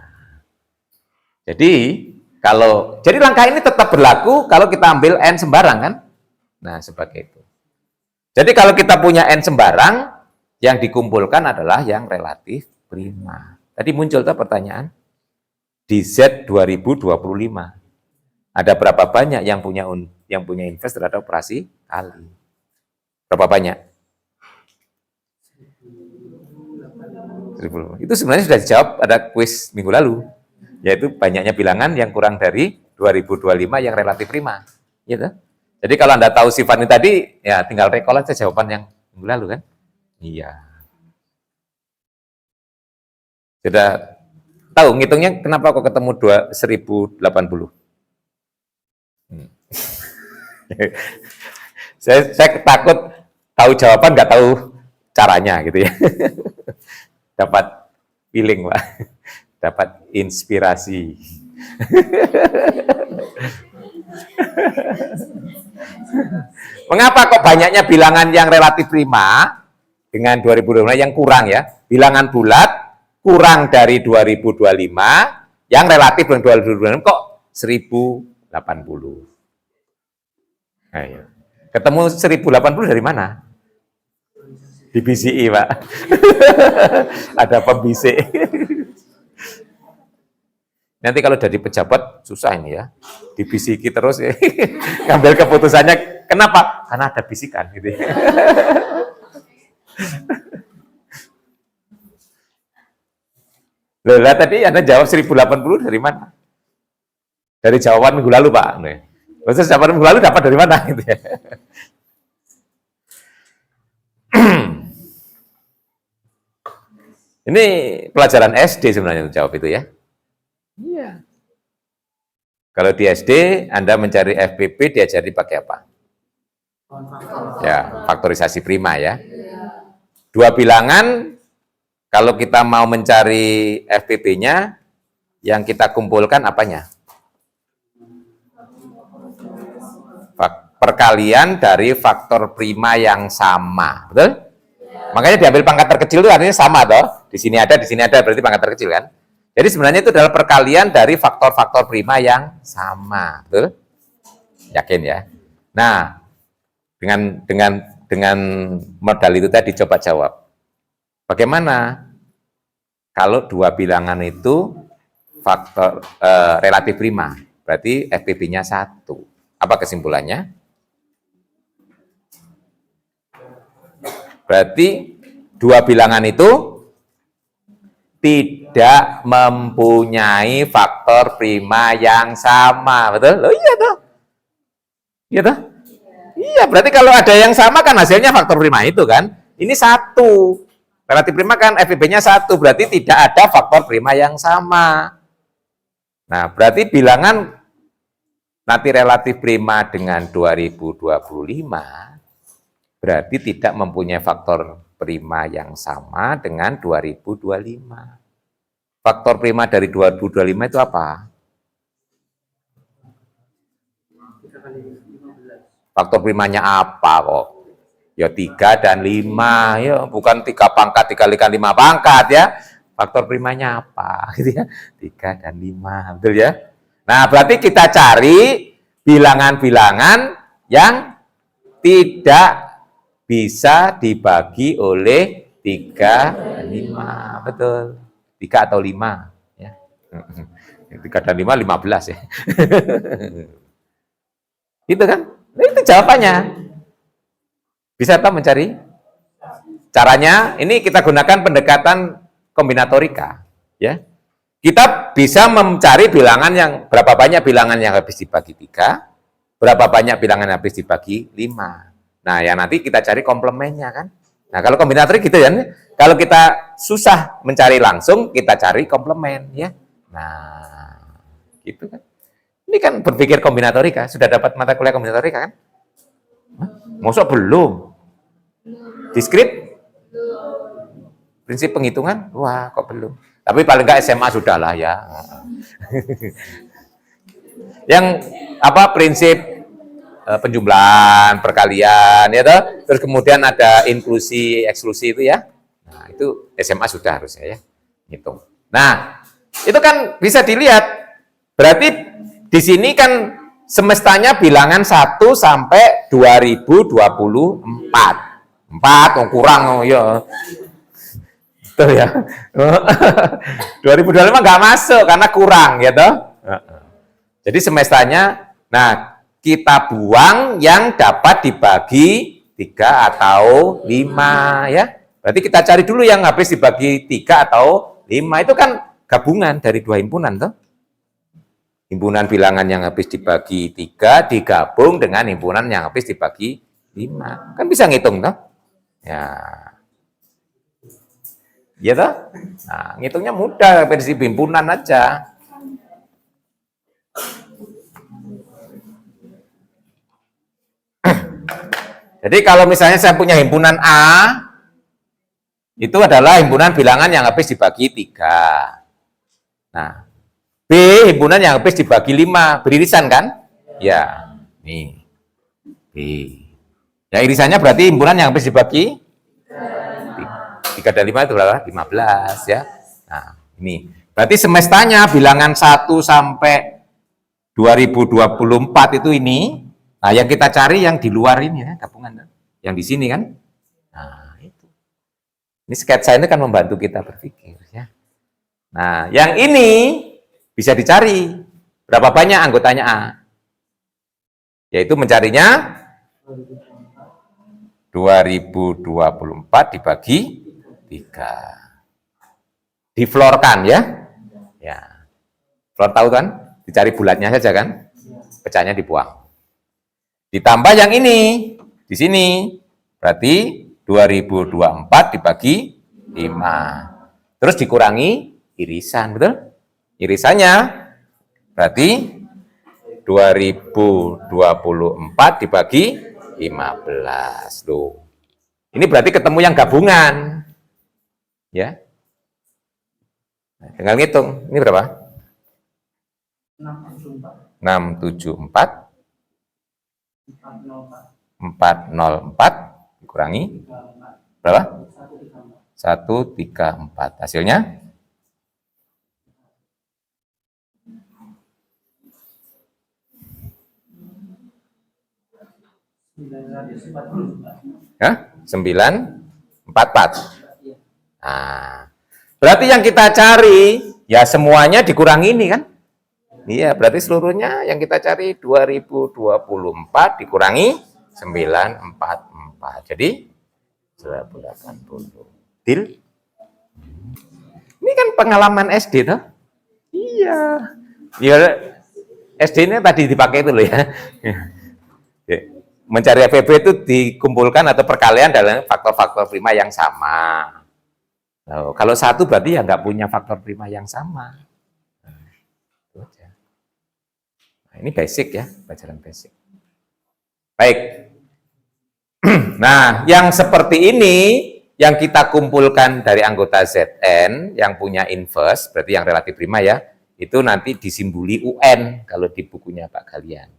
jadi langkah ini tetap berlaku kalau kita ambil N sembarang kan? Nah, sebagai itu. Jadi kalau kita punya N sembarang, yang dikumpulkan adalah yang relatif prima. Tadi muncul tuh pertanyaan di Z 2025. Ada berapa banyak yang punya invers terhadap operasi kali? Berapa banyak? Itu sebenarnya sudah dijawab ada kuis minggu lalu, yaitu banyaknya bilangan yang kurang dari 2025 yang relatif prima. Gitu. Jadi kalau Anda tahu sifat ini tadi, ya tinggal recall aja jawaban yang minggu lalu kan. Iya. Sudah tahu ngitungnya kenapa kok ketemu 1080? Saya takut tahu jawaban nggak tahu caranya gitu ya. Dapat feeling, Pak. Dapat inspirasi. Mengapa kok banyaknya bilangan yang relatif prima dengan 2025 yang kurang ya? Bilangan bulat kurang dari 2025, yang relatif dengan 2025 kok 1080. Ayo. Ketemu 1080 dari mana? Di BCI, Pak. Ada pembisik. Nanti kalau jadi pejabat susah ini ya, dibisiki terus ya. Ngambil keputusannya. Kenapa? Karena ada bisikan gitu. Ya. Loh, tadi Anda jawab 1080 dari mana? Dari jawaban minggu lalu, Pak. Terus jawaban minggu lalu dapat dari mana? Gitu ya. Ini pelajaran SD sebenarnya jawab itu ya. Iya. Kalau di SD, Anda mencari FPP diajari pakai apa? Ya, faktorisasi prima ya. Dua bilangan, kalau kita mau mencari FPP-nya, yang kita kumpulkan apanya? Perkalian dari faktor prima yang sama, betul? Makanya diambil pangkat terkecil itu artinya sama toh. Di sini ada, berarti pangkat terkecil kan? Jadi sebenarnya itu adalah perkalian dari faktor-faktor prima yang sama, betul? Yakin ya? Nah, dengan modal itu tadi coba jawab. Bagaimana kalau dua bilangan itu faktor relatif prima, berarti FPP-nya 1. Apa kesimpulannya? Berarti dua bilangan itu tidak mempunyai faktor prima yang sama, betul? Oh iya toh? Iya toh? Iya, berarti kalau ada yang sama kan hasilnya faktor prima itu kan? Ini 1. Relatif prima kan FPP-nya 1, berarti tidak ada faktor prima yang sama. Nah, berarti bilangan nanti relatif prima dengan 2025 berarti tidak mempunyai faktor prima yang sama dengan 2025. Faktor prima dari 2025 itu apa? Faktor primanya apa kok? Ya 3 dan 5, ya bukan 3 pangkat dikalikan 5 pangkat ya. Faktor primanya apa? Gitu ya. 3 dan 5, betul ya? Nah, berarti kita cari bilangan-bilangan yang tidak bisa dibagi oleh 3 dan 5, betul. 3 atau 5 ya. 3 dan 5, 15 ya. Itu kan? Nah, itu jawabannya. Bisa tak mencari? Caranya ini kita gunakan pendekatan kombinatorika, ya. Kita bisa mencari bilangan yang berapa banyak bilangan yang habis dibagi 3, berapa banyak bilangan yang habis dibagi 5. Nah, ya nanti kita cari komplemennya kan. Nah, kalau kombinatorik gitu ya. Kalau kita susah mencari langsung, kita cari komplemen ya. Nah, gitu kan. Ini kan berpikir kombinatorika. Sudah dapat mata kuliah kombinatorika kan? Mosok belum? Diskrit? Prinsip penghitungan? Wah, kok belum? Tapi paling nggak SMA sudah lah ya. Yang apa prinsip penjumlahan, perkalian, ya toh? Terus kemudian ada inklusi, eksklusi itu ya. Nah, itu SMA sudah harusnya ya. Hitung. Nah, itu kan bisa dilihat. Berarti di sini kan semestanya bilangan 1 sampai 2024. 4 kurang ya. Tuh ya. 2025 nggak masuk karena kurang ya toh. Jadi semestanya, nah kita buang yang dapat dibagi 3 atau 5 ya. Berarti kita cari dulu yang habis dibagi 3 atau 5. Itu kan gabungan dari 2 himpunan toh. Himpunan bilangan yang habis dibagi 3 digabung dengan himpunan yang habis dibagi 5. Kan bisa ngitung toh. Ya. Iya toh? Nah, ngitungnya mudah, prinsip himpunan aja. Jadi kalau misalnya saya punya himpunan A, itu adalah himpunan bilangan yang habis dibagi 3. Nah, B, himpunan yang habis dibagi 5. Beririsan kan? Ya, nih. B. Ya, irisannya berarti himpunan yang habis dibagi 3 dan 5 itu adalah 15 ya. Nah, ini. Berarti semestanya bilangan 1 sampai 2024 itu ini. Nah, yang kita cari yang di luar ini ya, gabungan. Yang di sini kan. Nah, itu. Ini sketsa ini kan membantu kita berpikir ya. Nah, yang ini bisa dicari berapa banyak anggotanya A. Yaitu mencarinya 2024 dibagi 3. Diflorkan ya. Ya. Flor tahu kan? Dicari bulatnya saja kan? Pecahnya dibuang. Ditambah yang ini di sini berarti 2024 dibagi 5. Terus dikurangi irisan, betul? Irisannya berarti 2024 dibagi 15. Loh. Ini berarti ketemu yang gabungan. Ya. Nah, tinggal ngitung. Ini berapa? 674 404 dikurangi berapa? 134. Hasilnya? Ya, 944. Nah, berarti yang kita cari ya semuanya dikurangi ini kan? Iya, berarti seluruhnya yang kita cari 2024 dikurangi 944. Jadi 180. Deal? Ini kan pengalaman SD toh? Iya. Ya SD-nya tadi dipakai itu loh ya. Mencari FEB itu dikumpulkan atau perkalian dalam faktor-faktor prima yang sama. Nah, kalau satu berarti ya nggak punya faktor prima yang sama. Nah, ini basic ya, pelajaran basic. Baik. Nah, yang seperti ini yang kita kumpulkan dari anggota Zn yang punya inverse, berarti yang relatif prima ya, itu nanti disimboli UN kalau di bukunya Pak Galian.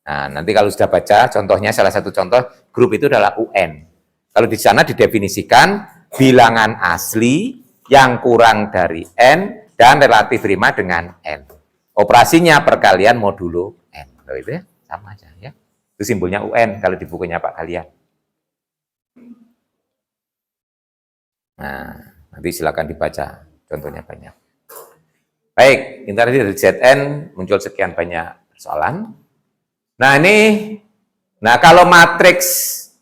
Nah, nanti kalau sudah baca contohnya, salah satu contoh grup itu adalah UN. Kalau di sana didefinisikan bilangan asli yang kurang dari N dan relatif prima dengan N. Operasinya perkalian modulo N. Loh, itu ya, sama aja ya. Itu simbolnya UN kalau di bukunya Pak Galian. Nah, nanti silakan dibaca, contohnya banyak. Baik, interaksi dari Zn muncul sekian banyak persoalan. Nah, kalau matriks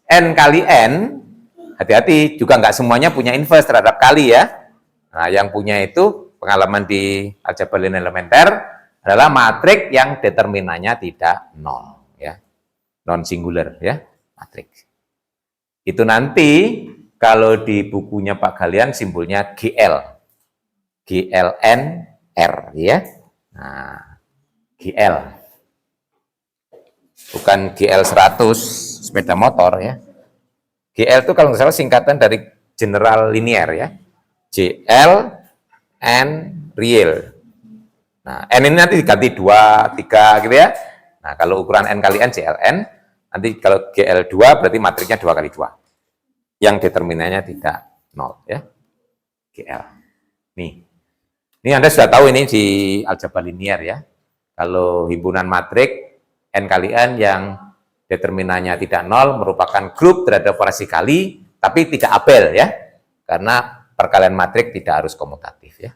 N kali N, hati-hati, juga nggak semuanya punya inverse terhadap kali ya. Nah, yang punya itu pengalaman di aljabar linear elementer adalah matriks yang determinannya tidak nol, ya, non singular ya, matriks. Itu nanti kalau di bukunya Pak Galian simbolnya GL, GLN R ya. Nah, GL bukan GL 100 sepeda motor ya. GL itu kalau nggak salah singkatan dari General Linear ya. GL N real. Nah, N ini nanti diganti 2, 3 gitu ya. Nah, kalau ukuran N kali N GLN, nanti kalau GL2 berarti matriksnya 2 kali 2. Yang determinannya tidak 0 ya. GL. Nih. Ini Anda sudah tahu ini di aljabar linear ya. Kalau himpunan matriks N kali N yang determinannya tidak 0 merupakan grup terhadap operasi kali, tapi tidak abel ya. Karena perkalian matriks tidak harus komutatif ya.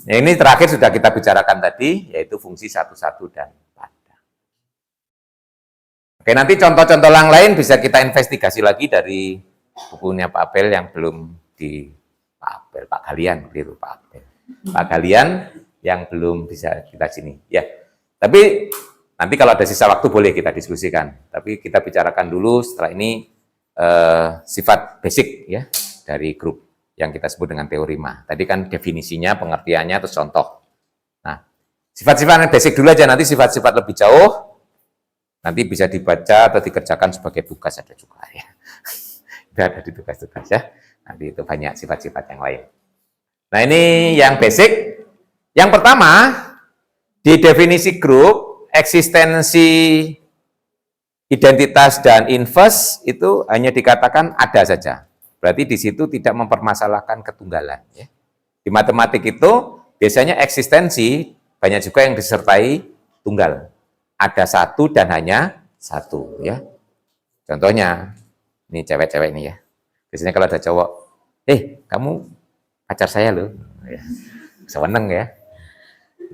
Nah, ini terakhir sudah kita bicarakan tadi, yaitu fungsi 1, 1 dan pada. Oke, nanti contoh-contoh yang lain bisa kita investigasi lagi dari bukunya Pak Abel yang belum di Pak Galian, gitu Pak Abel. Pak Galian yang belum bisa kita sini. Ya, tapi nanti kalau ada sisa waktu boleh kita diskusikan. Tapi kita bicarakan dulu setelah ini sifat basic ya dari grup yang kita sebut dengan teorema. Tadi kan definisinya, pengertiannya, terus contoh. Nah, sifat-sifat basic dulu aja, nanti sifat-sifat lebih jauh nanti bisa dibaca atau dikerjakan sebagai tugas ada juga ya. Itu ada di tugas-tugas ya. Nanti itu banyak sifat-sifat yang lain. Nah, ini yang basic. Yang pertama, di definisi grup, eksistensi identitas dan inverse itu hanya dikatakan ada saja. Berarti di situ tidak mempermasalahkan ketunggalan. Ya. Di matematik itu biasanya eksistensi banyak juga yang disertai tunggal. Ada satu dan hanya satu. Ya. Contohnya, ini cewek-cewek ini ya. Biasanya kalau ada cowok, kamu pacar saya loh. Ya. Seneng ya.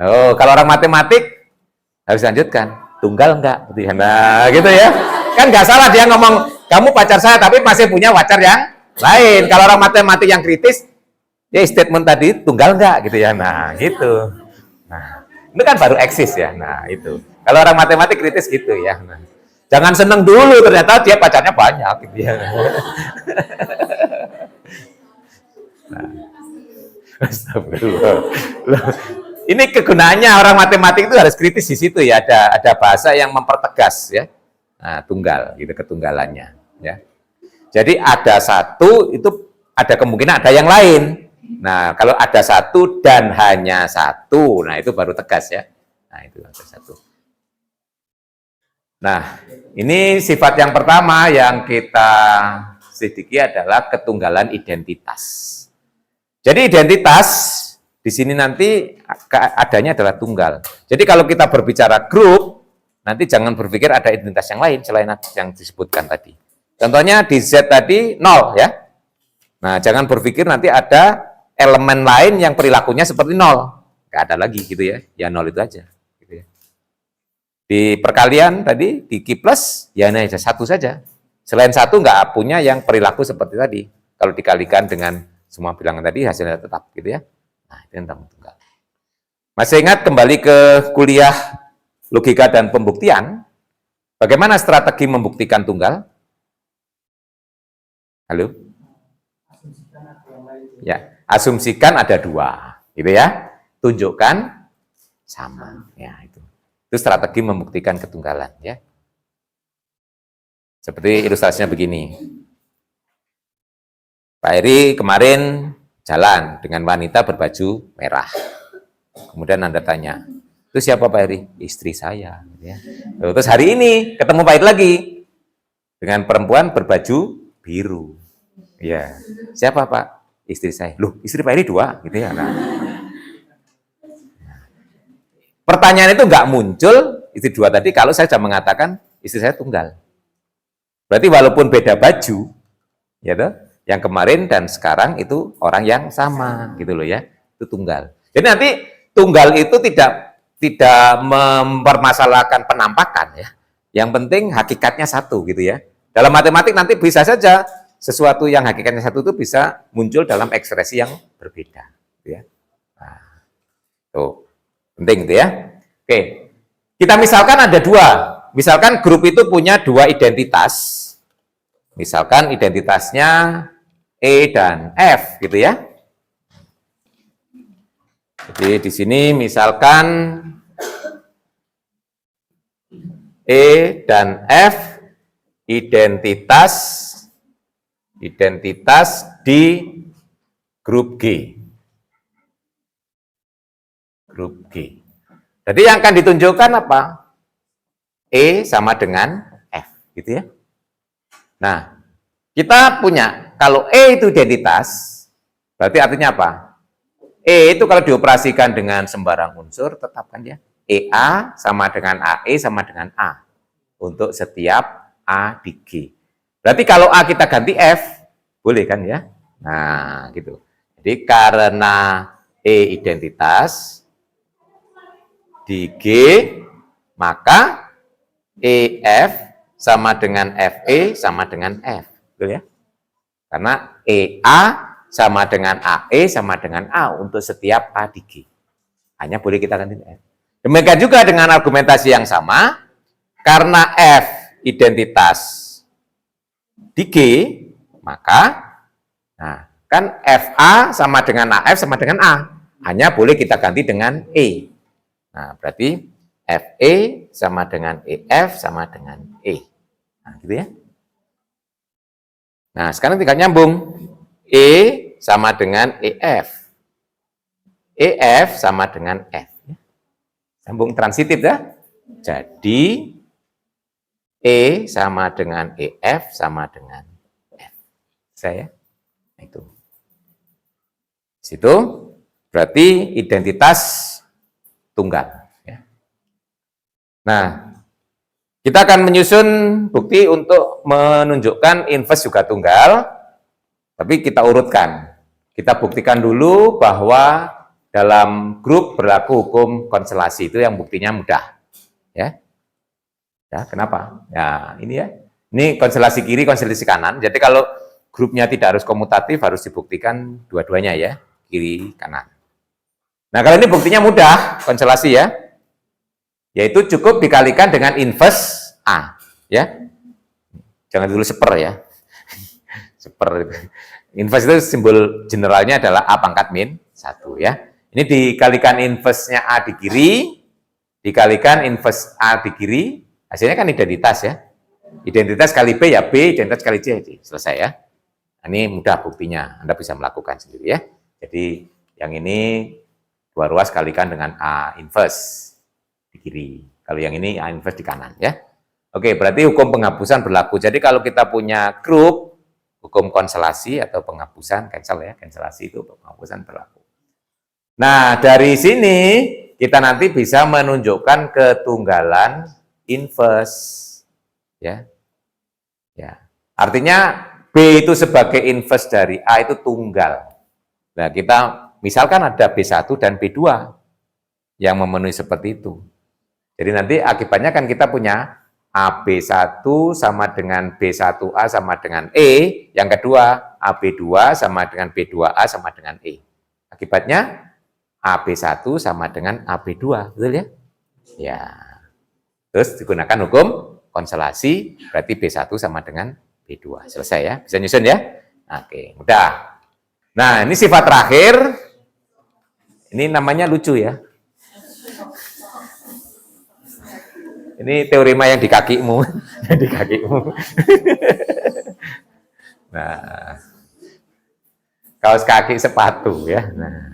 Oh, kalau orang matematik harus lanjutkan. Tunggal enggak? Nah, gitu ya. Kan nggak salah dia ngomong, kamu pacar saya tapi masih punya pacar yang lain. Kalau orang matematik yang kritis, ya statement tadi tunggal enggak gitu ya. Nah, gitu. Nah, itu kan baru eksis ya. Nah, itu. Kalau orang matematik kritis gitu ya. Nah, jangan seneng dulu ternyata dia pacarnya banyak gitu ya. Nah, astagfirullah. Ini kegunaannya orang matematik itu harus kritis di situ ya. Ada bahasa yang mempertegas ya. Nah, tunggal gitu ketunggalannya ya. Jadi ada satu itu ada kemungkinan ada yang lain. Nah, kalau ada satu dan hanya satu, nah itu baru tegas ya. Nah, itu ada satu. Nah, ini sifat yang pertama yang kita selidiki adalah ketunggalan identitas. Jadi identitas di sini nanti adanya adalah tunggal. Jadi kalau kita berbicara grup, nanti jangan berpikir ada identitas yang lain selain yang disebutkan tadi. Contohnya di Z tadi 0 ya. Nah, jangan berpikir nanti ada elemen lain yang perilakunya seperti 0. Nggak ada lagi gitu ya. Ya 0 itu aja. Gitu ya. Di perkalian tadi, di Q plus, ya hanya satu saja. Selain satu nggak punya yang perilaku seperti tadi. Kalau dikalikan dengan semua bilangan tadi, hasilnya tetap gitu ya. Nah, itu tentang tunggal. Masih ingat kembali ke kuliah logika dan pembuktian? Bagaimana strategi membuktikan tunggal? Halo? Ya, asumsikan ada dua, gitu ya. Tunjukkan sama, ya itu. Itu strategi membuktikan ketunggalan, ya. Seperti ilustrasinya begini. Pak Eri kemarin jalan dengan wanita berbaju merah. Kemudian Anda tanya, itu siapa Pak Eri? Istri saya. Ya. Terus hari ini ketemu Pak Eri lagi dengan perempuan berbaju biru. Ya, siapa Pak? Istri saya. Loh, istri Pak Eri dua, gitu ya. Nah. Pertanyaan itu nggak muncul istri dua tadi kalau saya sudah mengatakan istri saya tunggal. Berarti walaupun beda baju, ya toh, yang kemarin dan sekarang itu orang yang sama, gitu loh ya. Itu tunggal. Jadi nanti tunggal itu tidak mempermasalahkan penampakan ya. Yang penting hakikatnya satu gitu ya. Dalam matematik nanti bisa saja sesuatu yang hakikatnya satu itu bisa muncul dalam ekspresi yang berbeda gitu ya. Nah, tuh penting gitu ya. Oke. Kita misalkan ada dua. Misalkan grup itu punya dua identitas. Misalkan identitasnya E dan F gitu ya. Jadi di sini misalkan E dan F identitas di grup G. Grup G. Jadi yang akan ditunjukkan apa? E sama dengan F, gitu ya. Nah, kita punya, kalau E itu identitas, berarti artinya apa? E itu kalau dioperasikan dengan sembarang unsur, tetapkan ya. EA sama dengan AE sama dengan A. Untuk setiap A di G. Berarti kalau A kita ganti F, boleh kan ya? Nah, gitu. Jadi karena E identitas di G, maka EF sama dengan FE sama dengan F. Betul ya? Karena EA sama dengan AE sama dengan A untuk setiap A di G. Hanya boleh kita ganti F. Demikian juga dengan argumentasi yang sama, karena F identitas di G, maka nah, kan FA sama dengan AF sama dengan A. Hanya boleh kita ganti dengan E. Nah, berarti FE sama dengan EF sama dengan E. Nah, gitu ya. Nah, sekarang tinggal nyambung. E sama dengan EF. EF sama dengan F. Sambung transitif ya. Jadi, E sama dengan EF sama dengan F. Saya itu. Situ berarti identitas tunggal. Ya. Nah, kita akan menyusun bukti untuk menunjukkan inverse juga tunggal, tapi kita urutkan. Kita buktikan dulu bahwa dalam grup berlaku hukum konstelasi, itu yang buktinya mudah. Ya. Ya, kenapa? Ya, ini ya. Ini konstelasi kiri, konstelasi kanan. Jadi kalau grupnya tidak harus komutatif, harus dibuktikan dua-duanya ya, kiri, kanan. Nah, kalau ini buktinya mudah, konstelasi ya. Yaitu cukup dikalikan dengan inverse A, ya. Jangan dulu seper ya. Seper. Inverse itu simbol generalnya adalah A pangkat min 1 ya. Ini dikalikan inverse-nya A di kiri, dikalikan inverse A di kiri, hasilnya kan identitas ya. Identitas kali B ya B, identitas kali C. Selesai ya. Nah, ini mudah buktinya, Anda bisa melakukan sendiri ya. Jadi yang ini 2 ruas kalikan dengan A inverse di kiri. Kalau yang ini A inverse di kanan ya. Oke, berarti hukum penghapusan berlaku. Jadi kalau kita punya grup, hukum konstelasi atau penghapusan, cancel ya, cancelasi itu penghapusan berlaku. Nah, dari sini kita nanti bisa menunjukkan ketunggalan inverse. Ya. Ya. Artinya B itu sebagai inverse dari A itu tunggal. Nah, kita misalkan ada B1 dan B2 yang memenuhi seperti itu. Jadi nanti akibatnya kan kita punya AB1 sama dengan B1A sama dengan E, yang kedua AB2 sama dengan B2A sama dengan E. Akibatnya AB1 sama dengan AB2, betul ya? Ya. Terus digunakan hukum konstelasi, berarti B1 sama dengan B2. Selesai ya? Bisa nyusun ya? Oke, mudah. Nah, ini sifat terakhir. Ini namanya lucu ya. Ini teorema yang di kakimu. Yang di kakimu. Nah, kaos kaki sepatu ya. Nah,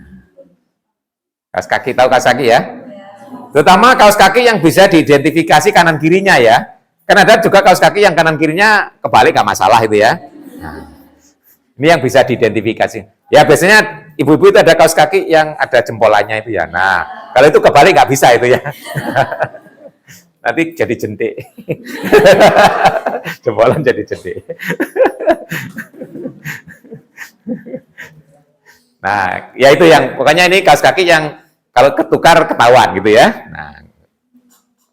kaos kaki, tahu kaos kaki ya? Terutama kaos kaki yang bisa diidentifikasi kanan kirinya ya. Kan ada juga kaos kaki yang kanan kirinya kebalik, nggak masalah itu ya. Nah, ini yang bisa diidentifikasi. Ya biasanya ibu-ibu itu ada kaos kaki yang ada jempolannya itu ya. Nah, kalau itu kebalik nggak bisa itu ya. Nanti jadi jentik. Jempolan jadi jentik. Nah, ya itu yang, pokoknya ini kaos kaki yang kalau ketukar ketahuan gitu ya. Nah,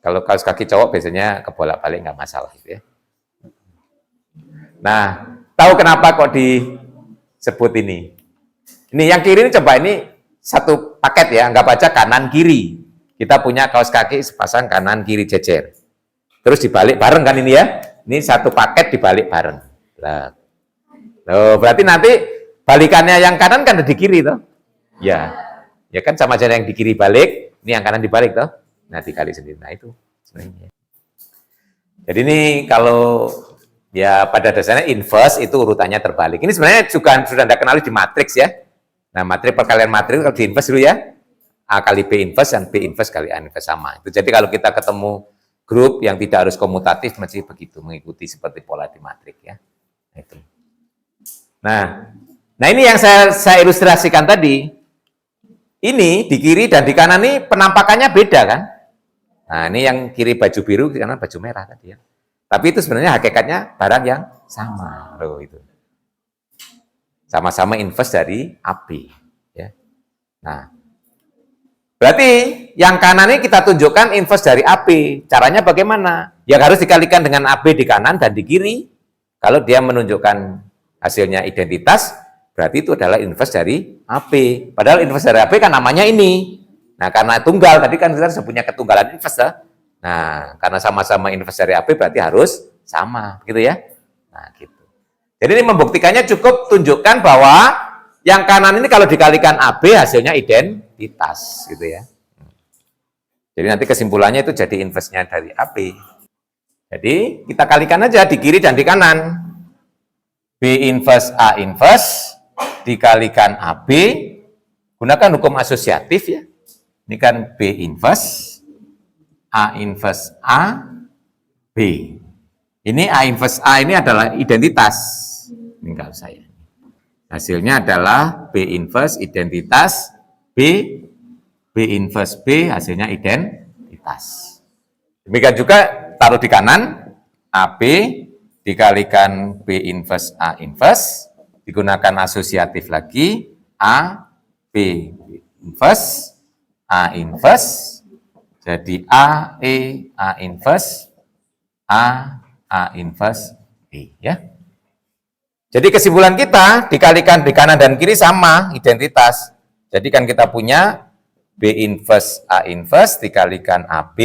kalau kaos kaki cowok biasanya kebolak-balik nggak masalah gitu ya. Nah, tahu kenapa kok disebut ini? Ini yang kiri ini coba ini satu paket ya, anggap aja kanan kiri. Kita punya kaos kaki sepasang kanan kiri jejer. Terus dibalik bareng kan ini ya. Ini satu paket dibalik bareng. Nah, loh, berarti nanti balikannya yang kanan kan ada di kiri toh. Ya. Ya kan sama aja yang di kiri balik, ini yang kanan dibalik toh. Nah, dikali sendiri. Nah, itu sebenarnya. Jadi ini kalau ya pada dasarnya inverse itu urutannya terbalik. Ini sebenarnya juga sudah Anda kenali di matriks ya. Nah, matriks perkalian matriks kalau di inverse dulu ya. A kali B inverse dan B inverse kali A inverse sama. Itu jadi kalau kita ketemu grup yang tidak harus komutatif mesti begitu, mengikuti seperti pola di matriks ya. Itu. Nah, ini yang saya ilustrasikan tadi. Ini di kiri dan di kanan ini penampakannya beda kan? Nah, ini yang kiri baju biru, di kanan baju merah tadi ya. Tapi itu sebenarnya hakikatnya barang yang sama loh itu. Sama-sama inverse dari AB ya. Nah, berarti yang kanan ini kita tunjukkan inverse dari AB. Caranya bagaimana? Ya harus dikalikan dengan AB di kanan dan di kiri. Kalau dia menunjukkan hasilnya identitas, berarti itu adalah inverse dari AB. Padahal inverse dari AB kan namanya ini. Nah, karena tunggal, tadi kan kita sudah punya ketunggalan inverse. Ya? Nah, karena sama-sama inverse dari AB berarti harus sama, gitu ya. Nah, gitu. Jadi ini membuktikannya cukup tunjukkan bahwa yang kanan ini kalau dikalikan AB hasilnya identitas gitu ya. Jadi nanti kesimpulannya itu jadi inverse-nya dari AB. Jadi kita kalikan aja di kiri dan di kanan. B inverse A inverse dikalikan AB, gunakan hukum asosiatif ya. Ini kan B inverse A inverse A B. Ini A inverse A ini adalah identitas. Ini kalau saya. Hasilnya adalah B inverse identitas B, B inverse B hasilnya identitas. Demikian juga taruh di kanan, AB dikalikan B inverse A inverse, digunakan asosiatif lagi, A, B inverse, A inverse, jadi A, E, A inverse, A inverse, E, ya. Jadi kesimpulan kita dikalikan di kanan dan kiri sama identitas. Jadi kan kita punya B inverse A inverse dikalikan AB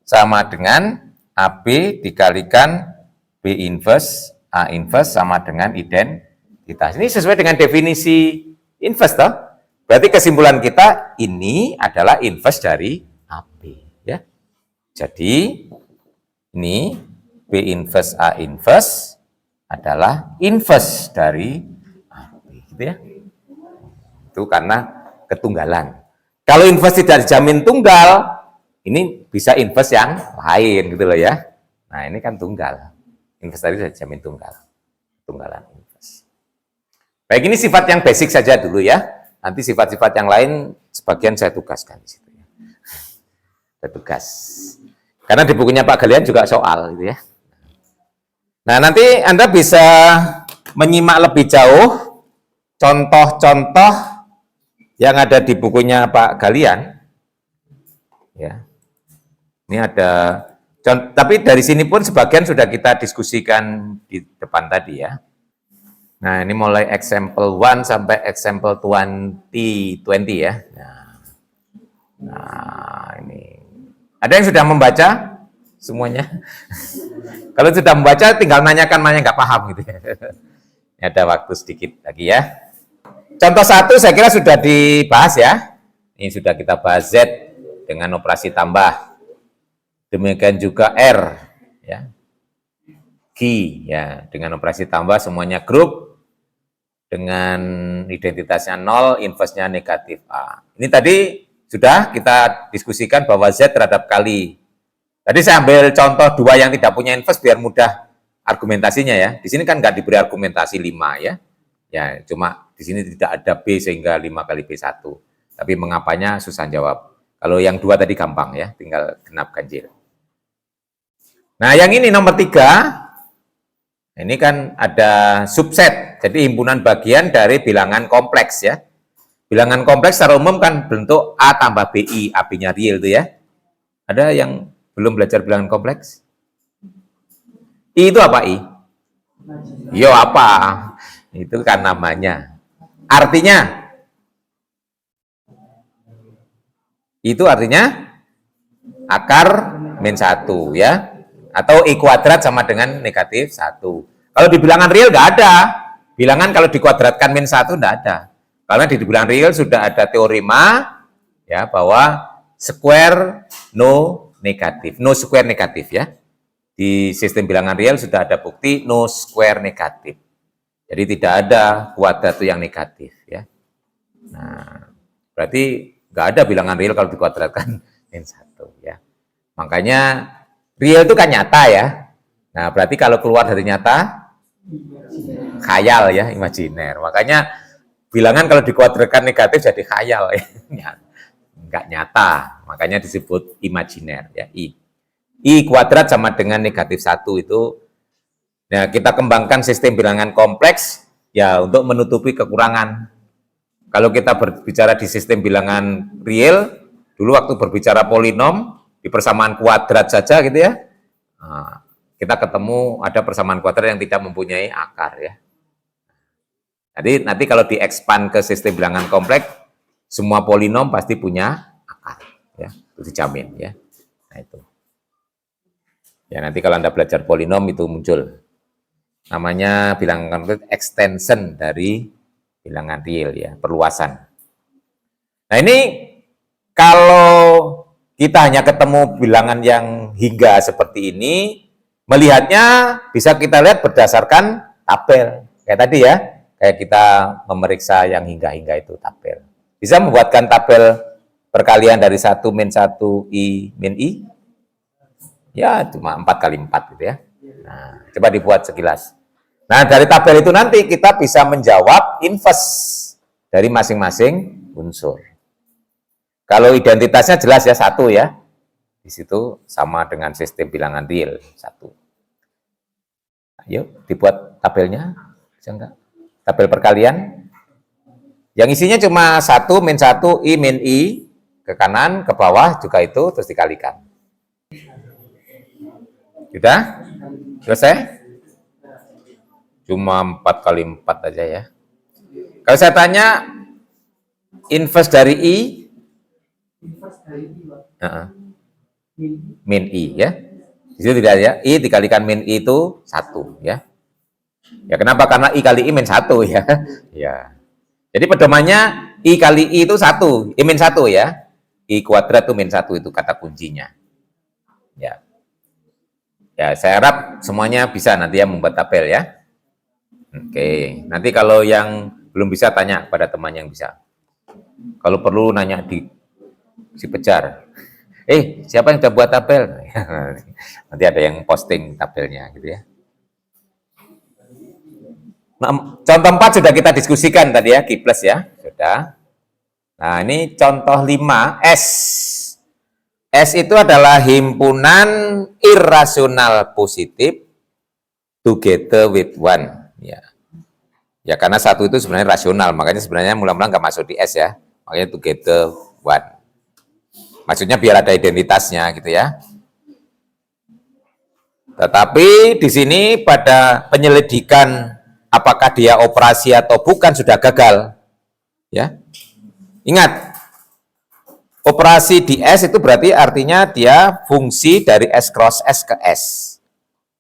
sama dengan AB dikalikan B inverse A inverse sama dengan identitas. Ini sesuai dengan definisi inverse toh. Berarti kesimpulan kita ini adalah inverse dari AB, ya. Jadi ini B inverse A inverse adalah inverse dari AB, gitu ya. Itu karena ketunggalan. Kalau inverse tidak dijamin tunggal, ini bisa inverse yang lain gitu loh ya. Nah, ini kan tunggal. Inverse tadi sudah dijamin tunggal. Tunggalan inverse. Baik, ini sifat yang basic saja dulu ya. Nanti sifat-sifat yang lain sebagian saya tugaskan di situ ya. Saya tugas. Karena di bukunya Pak Galian juga soal gitu ya. Nah, nanti Anda bisa menyimak lebih jauh contoh-contoh yang ada di bukunya Pak Galian. Ya. Ini ada, tapi dari sini pun sebagian sudah kita diskusikan di depan tadi ya. Nah, ini mulai example 1 sampai example 20 ya. Nah, ini. Ada yang sudah membaca semuanya? Kalau sudah membaca, tinggal nanyakan mana nggak paham gitu ya. Ini ada waktu sedikit lagi ya. Contoh 1 saya kira sudah dibahas ya. Ini sudah kita bahas Z dengan operasi tambah. Demikian juga R ya. Q ya, dengan operasi tambah semuanya grup dengan identitasnya 0, inverse-nya negatif A. Ini tadi sudah kita diskusikan bahwa Z terhadap kali. Tadi saya ambil contoh 2 yang tidak punya inverse biar mudah argumentasinya ya. Di sini kan nggak diberi argumentasi 5 ya. Ya, cuma di sini tidak ada B sehingga 5 kali B1. Tapi mengapanya susah jawab. Kalau yang 2 tadi gampang ya, tinggal genap ganjil. Nah, yang ini nomor 3. Ini kan ada subset, jadi himpunan bagian dari bilangan kompleks ya. Bilangan kompleks secara umum kan bentuk A tambah BI, AB-nya real itu ya. Ada yang belum belajar bilangan kompleks? I itu apa I? Yo apa? Itu kan namanya. Artinya? Itu artinya akar min 1 ya. Atau I kuadrat sama dengan negatif 1. Kalau di bilangan real nggak ada. Bilangan kalau dikuadratkan min 1 nggak ada. Karena di bilangan real sudah ada teorema ya bahwa square no negatif. No square negatif ya. Di sistem bilangan real sudah ada bukti no square negatif. Jadi tidak ada kuadrat yang negatif ya. Nah, berarti nggak ada bilangan real kalau dikuadratkan min 1 ya. Makanya real itu kan nyata ya. Nah, berarti kalau keluar dari nyata, khayal ya, imajiner. Makanya bilangan kalau dikuadratkan negatif jadi khayal ya. Enggak nyata. Makanya disebut imajiner ya, I. I kuadrat sama dengan negatif 1 itu. Nah, kita kembangkan sistem bilangan kompleks ya untuk menutupi kekurangan. Kalau kita berbicara di sistem bilangan real, dulu waktu berbicara polinom, di persamaan kuadrat saja gitu ya, nah, kita ketemu ada persamaan kuadrat yang tidak mempunyai akar ya. Jadi nanti kalau diekspand ke sistem bilangan kompleks, semua polinom pasti punya akar ya, itu dijamin ya. Nah itu. Ya nanti kalau Anda belajar polinom itu muncul. Namanya bilangan kompleks extension dari bilangan real ya, perluasan. Nah ini kalau kita hanya ketemu bilangan yang hingga seperti ini, melihatnya bisa kita lihat berdasarkan tabel. Kayak tadi ya, kayak kita memeriksa yang hingga-hingga itu tabel. Bisa membuatkan tabel perkalian dari 1 min 1 I min I? Ya, cuma 4 kali 4 gitu ya. Nah, coba dibuat sekilas. Nah, dari tabel itu nanti kita bisa menjawab inverse dari masing-masing unsur. Kalau identitasnya jelas ya 1 ya. Di situ sama dengan sistem bilangan real 1. Ayo dibuat tabelnya. Bisa enggak? Tabel perkalian Yang isinya cuma 1, min 1, I, min I, ke kanan, ke bawah juga itu, terus dikalikan. Sudah? Selesai? Cuma 4 kali 4 aja ya. Kalau saya tanya, inverse dari I, Inverse dari I, Pak. min I ya. Di situ tidak ya, I dikalikan min I itu 1 ya. Ya kenapa? Karena I kali I min 1 ya. Ya. Jadi pedomannya I kali I itu 1, I min 1 ya. I kuadrat itu min 1 itu kata kuncinya. Ya. Ya, saya harap semuanya bisa nanti ya membuat tabel ya. Oke, nanti kalau yang belum bisa tanya pada teman yang bisa. Kalau perlu nanya di si Pejar. Siapa yang sudah buat tabel? Nanti ada yang posting tabelnya gitu ya. Nah, contoh 4 sudah kita diskusikan tadi ya, Q+ ya, sudah. Nah, ini contoh 5, S. S itu adalah himpunan irasional positif together with one. Ya karena 1 itu sebenarnya rasional, makanya sebenarnya mula-mula nggak masuk di S ya. Makanya together one. Maksudnya biar ada identitasnya gitu ya. Tetapi di sini pada penyelidikan apakah dia operasi atau bukan sudah gagal. Ya. Ingat, operasi di S itu berarti artinya dia fungsi dari S cross S ke S.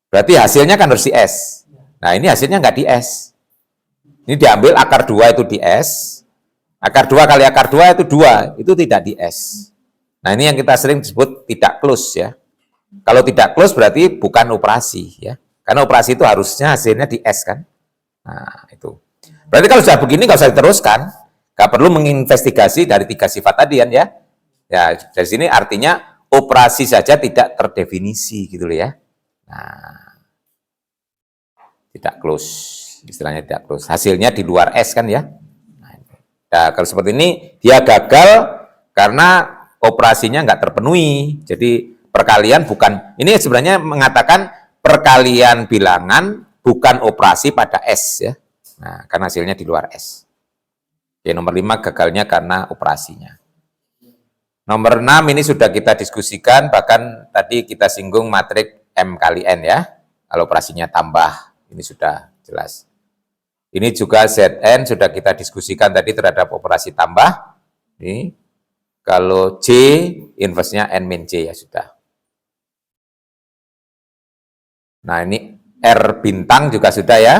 Berarti hasilnya kan harus di S. Nah, ini hasilnya nggak di S. Ini diambil akar 2 itu di S. Akar 2 kali akar 2 itu 2. Itu tidak di S. Nah, ini yang kita sering disebut tidak close ya. Kalau tidak close berarti bukan operasi ya. Karena operasi itu harusnya hasilnya di S kan. Nah, itu. Berarti kalau sudah begini nggak usah diteruskan. Nggak perlu menginvestigasi dari 3 sifat tadi kan ya. Ya, dari sini artinya operasi saja tidak terdefinisi gitu loh ya. Nah, tidak close, istilahnya tidak close. Hasilnya di luar S kan ya. Nah, kalau seperti ini dia gagal karena operasinya nggak terpenuhi. Jadi perkalian bukan, ini sebenarnya mengatakan perkalian bilangan bukan operasi pada S ya. Nah, karena hasilnya di luar S. Oke, nomor 5 gagalnya karena operasinya. Nomor 6 ini sudah kita diskusikan, bahkan tadi kita singgung matrik M kali N ya. Kalau operasinya tambah, ini sudah jelas. Ini juga Zn sudah kita diskusikan tadi terhadap operasi tambah. Ini kalau J, inverse-nya N min J ya sudah. Nah ini R bintang juga sudah ya.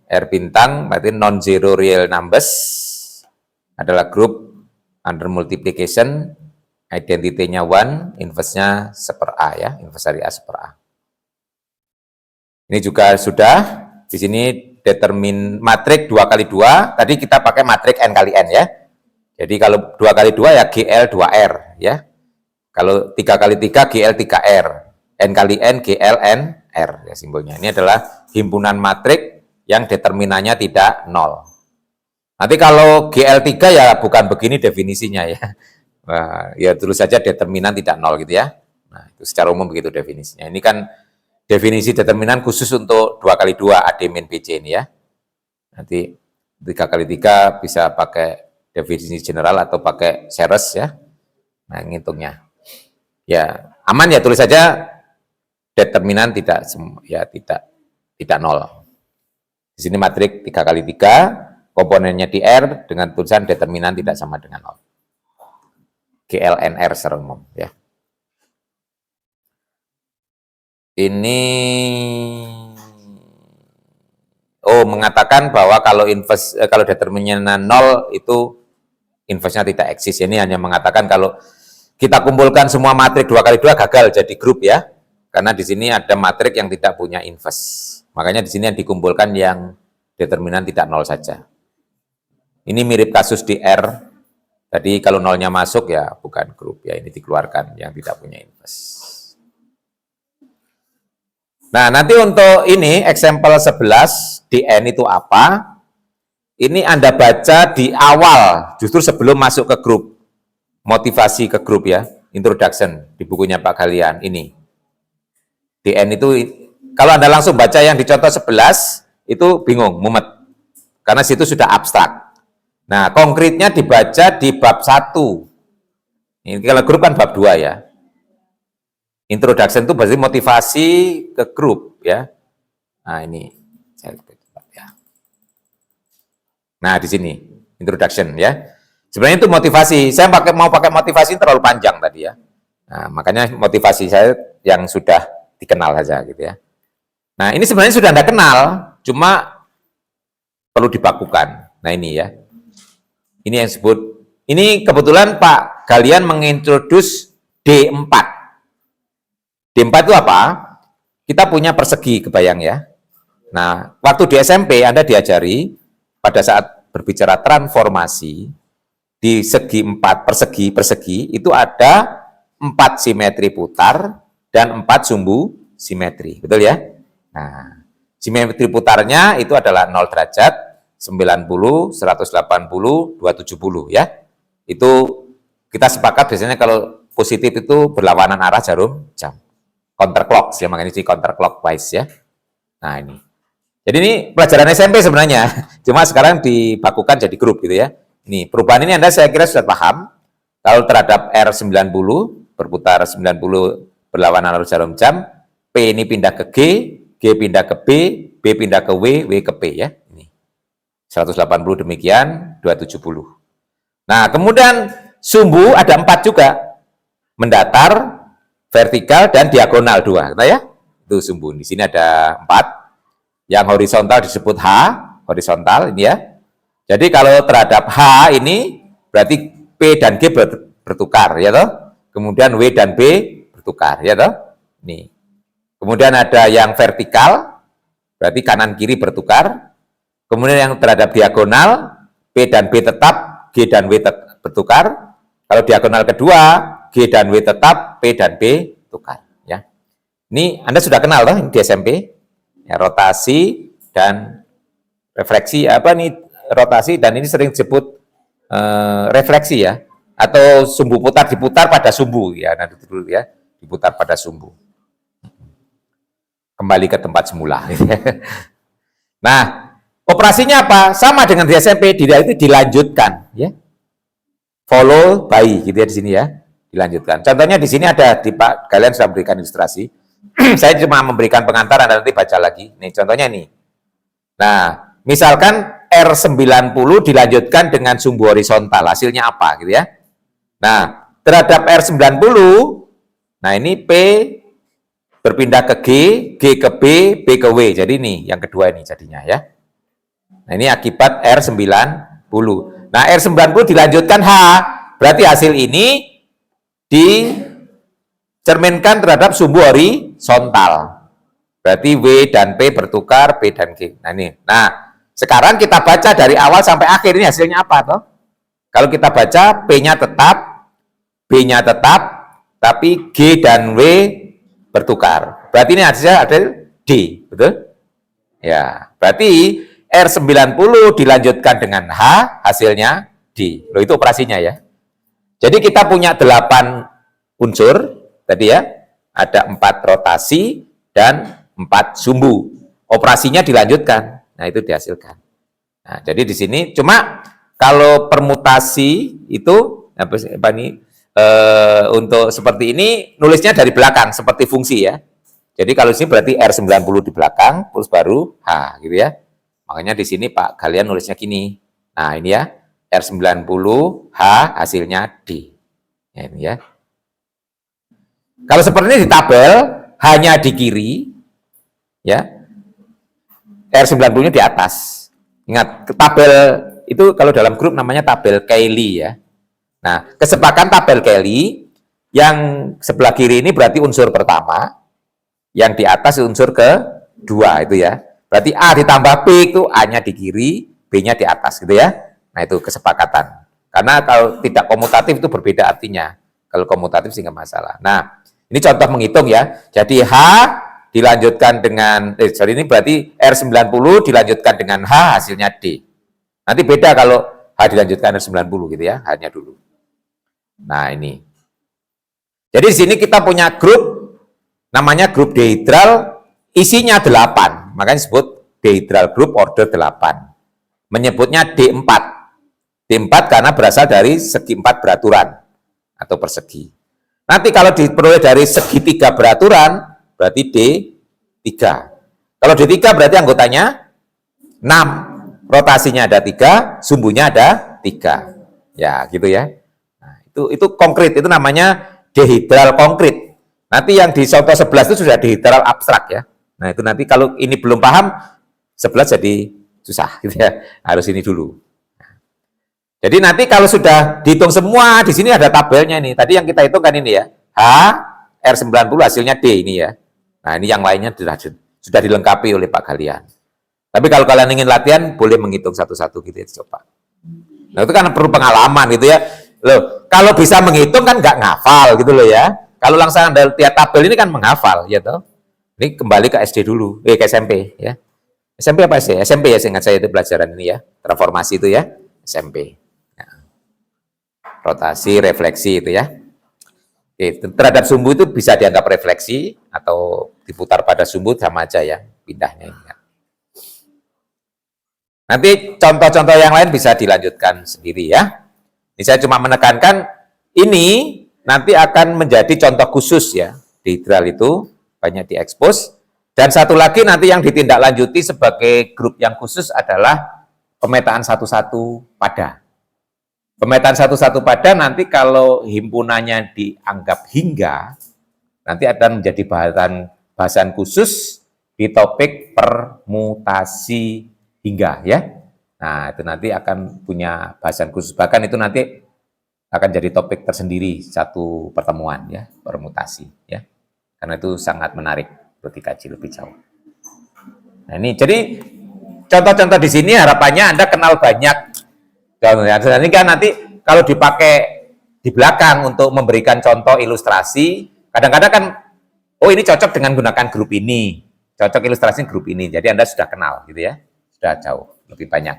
R bintang berarti non-zero real numbers adalah grup under multiplication. Identity-nya 1, inverse-nya 1/A ya, inverse dari A 1/A. Ini juga sudah, di sini determin matrik 2 kali 2, tadi kita pakai matrik N kali N ya. Jadi kalau 2 kali 2 ya GL 2R ya. Kalau 3 kali 3 GL 3R. N kali N GL N R ya simbolnya. Ini adalah himpunan matrik yang determinannya tidak 0. Nanti kalau GL3 ya bukan begini definisinya ya. Nah, ya tulis saja determinan tidak 0 gitu ya. Nah, itu secara umum begitu definisinya. Ini kan definisi determinan khusus untuk 2 kali 2 AD min BC ini ya. Nanti 3 kali 3 bisa pakai definisi general atau pakai series ya. Nah, ngitungnya. Ya, aman ya tulis saja determinan tidak 0. Di sini matrik 3 kali 3, komponennya di R dengan tulisan determinan tidak sama dengan 0. GLNR secara umum ya. Ini mengatakan bahwa kalau kalau determinannya 0 itu inverse-nya tidak eksis. Ini hanya mengatakan kalau kita kumpulkan semua matrik 2 kali 2 gagal jadi grup ya. Karena di sini ada matrik yang tidak punya inverse. Makanya di sini yang dikumpulkan yang determinan tidak 0 saja. Ini mirip kasus di R. Tadi kalau 0-nya masuk ya bukan grup ya, ini dikeluarkan yang tidak punya inverse. Nah, nanti untuk ini example 11 di N itu apa? Ini Anda baca di awal, justru sebelum masuk ke grup. Motivasi ke grup ya, introduction di bukunya Pak Galian ini. Di N itu kalau Anda langsung baca yang di contoh 11 itu bingung, mumet. Karena situ sudah abstrak. Nah, konkretnya dibaca di bab 1. Ini kalau grup kan bab 2 ya. Introduction itu berarti motivasi ke grup ya. Nah, ini saya ya. Nah, di sini introduction ya. Sebenarnya itu motivasi. Saya mau pakai motivasi terlalu panjang tadi ya. Nah, makanya motivasi saya yang sudah dikenal saja gitu ya. Nah, ini sebenarnya sudah Anda kenal, cuma perlu dibakukan. Nah, ini ya. Ini yang disebut, ini kebetulan Pak Galian mengintroduce D4. D4 itu apa? Kita punya persegi, kebayang ya. Nah, waktu di SMP Anda diajari pada saat berbicara transformasi di segi 4 persegi itu ada 4 simetri putar dan 4 sumbu simetri, betul ya? Nah, simetri putarnya itu adalah 0 derajat, 90, 180, 270 ya. Itu kita sepakat biasanya kalau positif itu berlawanan arah jarum jam. Counterclock, ya makanya ini counterclockwise ya. Nah, ini. Jadi ini pelajaran SMP sebenarnya, cuma sekarang dibakukan jadi grup gitu ya. Ini perubahan ini Anda saya kira sudah paham. Kalau terhadap R90 berputar 90 berlawanan arah jarum jam, P ini pindah ke G pindah ke B pindah ke W ke P ya. Ini 180 demikian, 270. Nah, kemudian sumbu ada 4 juga, mendatar, vertikal dan diagonal 2, nah ya. Itu sumbu. Di sini ada 4. Yang horizontal disebut H, horizontal ini ya. Jadi kalau terhadap H ini berarti P dan G bertukar ya toh. Kemudian W dan B bertukar ya toh. Nih. Kemudian ada yang vertikal, berarti kanan kiri bertukar. Kemudian yang terhadap diagonal, P dan B tetap, G dan W bertukar. Kalau diagonal kedua, G dan W tetap, P dan B tukar. Ya. Ini Anda sudah kenal toh di SMP? Ya, rotasi dan refleksi, apa nih rotasi dan ini sering disebut refleksi ya. Atau sumbu putar diputar pada sumbu ya. Nanti dulu ya, diputar pada sumbu. Kembali ke tempat semula. Nah, operasinya apa? Sama dengan di SMP, itu dilanjutkan, ya. Follow by, gitu ya di sini ya, dilanjutkan. Contohnya di sini ada di Pak Galian sudah memberikan ilustrasi. Saya cuma memberikan pengantar, Anda nanti baca lagi. Nih contohnya nih. Nah, misalkan R90 dilanjutkan dengan sumbu horizontal, hasilnya apa, gitu ya? Nah, terhadap R90, nah ini P berpindah ke G ke B, B ke W. Jadi ini yang kedua ini jadinya ya. Nah, ini akibat R90. Nah, R90 dilanjutkan H. Berarti hasil ini dicerminkan terhadap sumbu horizontal. Berarti W dan P bertukar, P dan G. Nah, ini. Nah, sekarang kita baca dari awal sampai akhir ini hasilnya apa toh? Kalau kita baca P-nya tetap, B-nya tetap, tapi G dan W bertukar. Berarti ini hasilnya ada D, betul? Ya, berarti R90 dilanjutkan dengan H, hasilnya D. Loh, itu operasinya ya. Jadi kita punya 8 unsur, tadi ya, ada 4 rotasi dan 4 sumbu. Operasinya dilanjutkan, nah itu dihasilkan. Nah, jadi di sini cuma kalau permutasi itu, apa nih, untuk seperti ini nulisnya dari belakang seperti fungsi ya. Jadi kalau sini berarti R90 di belakang terus baru H gitu ya. Makanya di sini Pak Galian nulisnya gini. Nah, ini ya R90 H hasilnya D. Ya, ini ya. Kalau seperti ini di tabel hanya di kiri ya. R90-nya di atas. Ingat, tabel itu kalau dalam grup namanya tabel Cayley ya. Nah, kesepakatan tabel Cayley yang sebelah kiri ini berarti unsur pertama, yang di atas unsur kedua itu ya. Berarti A ditambah B itu A-nya di kiri, B-nya di atas gitu ya. Nah, itu kesepakatan. Karena kalau tidak komutatif itu berbeda artinya. Kalau komutatif sih nggak masalah. Nah, ini contoh menghitung ya. Jadi H dilanjutkan dengan, ini berarti R90 dilanjutkan dengan H hasilnya D. Nanti beda kalau H dilanjutkan R90 gitu ya, H-nya dulu. Nah, ini. Jadi di sini kita punya grup, namanya grup dihedral, isinya 8. Makanya disebut dihedral group order 8. Menyebutnya D4. D4 karena berasal dari segi 4 beraturan atau persegi. Nanti kalau diperoleh dari segitiga beraturan, berarti D3. Kalau D3 berarti anggotanya 6. Rotasinya ada 3, sumbunya ada 3. Ya, gitu ya. Nah, itu konkret, itu namanya dihidral konkret. Nanti yang di contoh 11 itu sudah dihidral abstrak ya. Nah, itu nanti kalau ini belum paham, 11 jadi susah gitu ya. Harus ini dulu. Jadi nanti kalau sudah dihitung semua, di sini ada tabelnya nih. Tadi yang kita hitung kan ini ya. H, R90 hasilnya D ini ya. Nah, ini yang lainnya sudah dilengkapi oleh Pak Galian. Tapi kalau kalian ingin latihan, boleh menghitung satu-satu gitu ya, coba. Nah, itu kan perlu pengalaman gitu ya. Loh, kalau bisa menghitung kan nggak ngafal gitu loh ya. Kalau langsung Anda lihat tabel ini kan menghafal, ya toh. Ini kembali ke SD dulu, ke SMP ya. SMP apa sih? SMP ya, seingat saya itu pelajaran ini ya. Transformasi itu ya, SMP. Rotasi, refleksi itu ya. Oke, terhadap sumbu itu bisa dianggap refleksi atau diputar pada sumbu sama aja ya, pindahnya ini. Nanti contoh-contoh yang lain bisa dilanjutkan sendiri ya. Ini saya cuma menekankan ini nanti akan menjadi contoh khusus ya. Dihidral itu banyak diekspos. Dan satu lagi nanti yang ditindaklanjuti sebagai grup yang khusus adalah pemetaan satu-satu pada. Pemetaan satu-satu pada nanti kalau himpunannya dianggap hingga, nanti akan menjadi bahasan khusus di topik permutasi hingga ya. Nah, itu nanti akan punya bahasan khusus. Bahkan itu nanti akan jadi topik tersendiri satu pertemuan ya, permutasi ya. Karena itu sangat menarik untuk dikaji lebih jauh. Nah, ini jadi contoh-contoh di sini harapannya Anda kenal banyak. Ini kan nanti kalau dipakai di belakang untuk memberikan contoh ilustrasi, kadang-kadang kan, oh ini cocok dengan gunakan grup ini, cocok ilustrasi grup ini. Jadi Anda sudah kenal gitu ya, sudah jauh lebih banyak.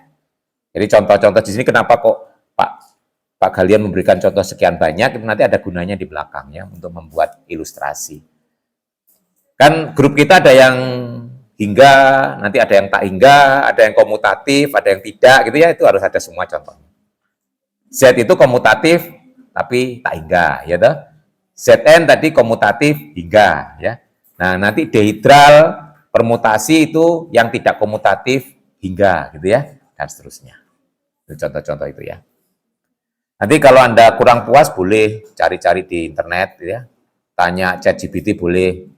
Jadi contoh-contoh di sini kenapa kok Pak Galian memberikan contoh sekian banyak, itu nanti ada gunanya di belakang ya untuk membuat ilustrasi. Kan grup kita ada yang hingga, nanti ada yang tak hingga, ada yang komutatif, ada yang tidak gitu ya, itu harus ada semua contohnya. Z itu komutatif tapi tak hingga ya toh. Zn tadi komutatif hingga ya. Nah, nanti dihidral permutasi itu yang tidak komutatif hingga gitu ya, dan seterusnya. Itu contoh-contoh itu ya. Nanti kalau Anda kurang puas boleh cari-cari di internet ya. Tanya ChatGPT boleh.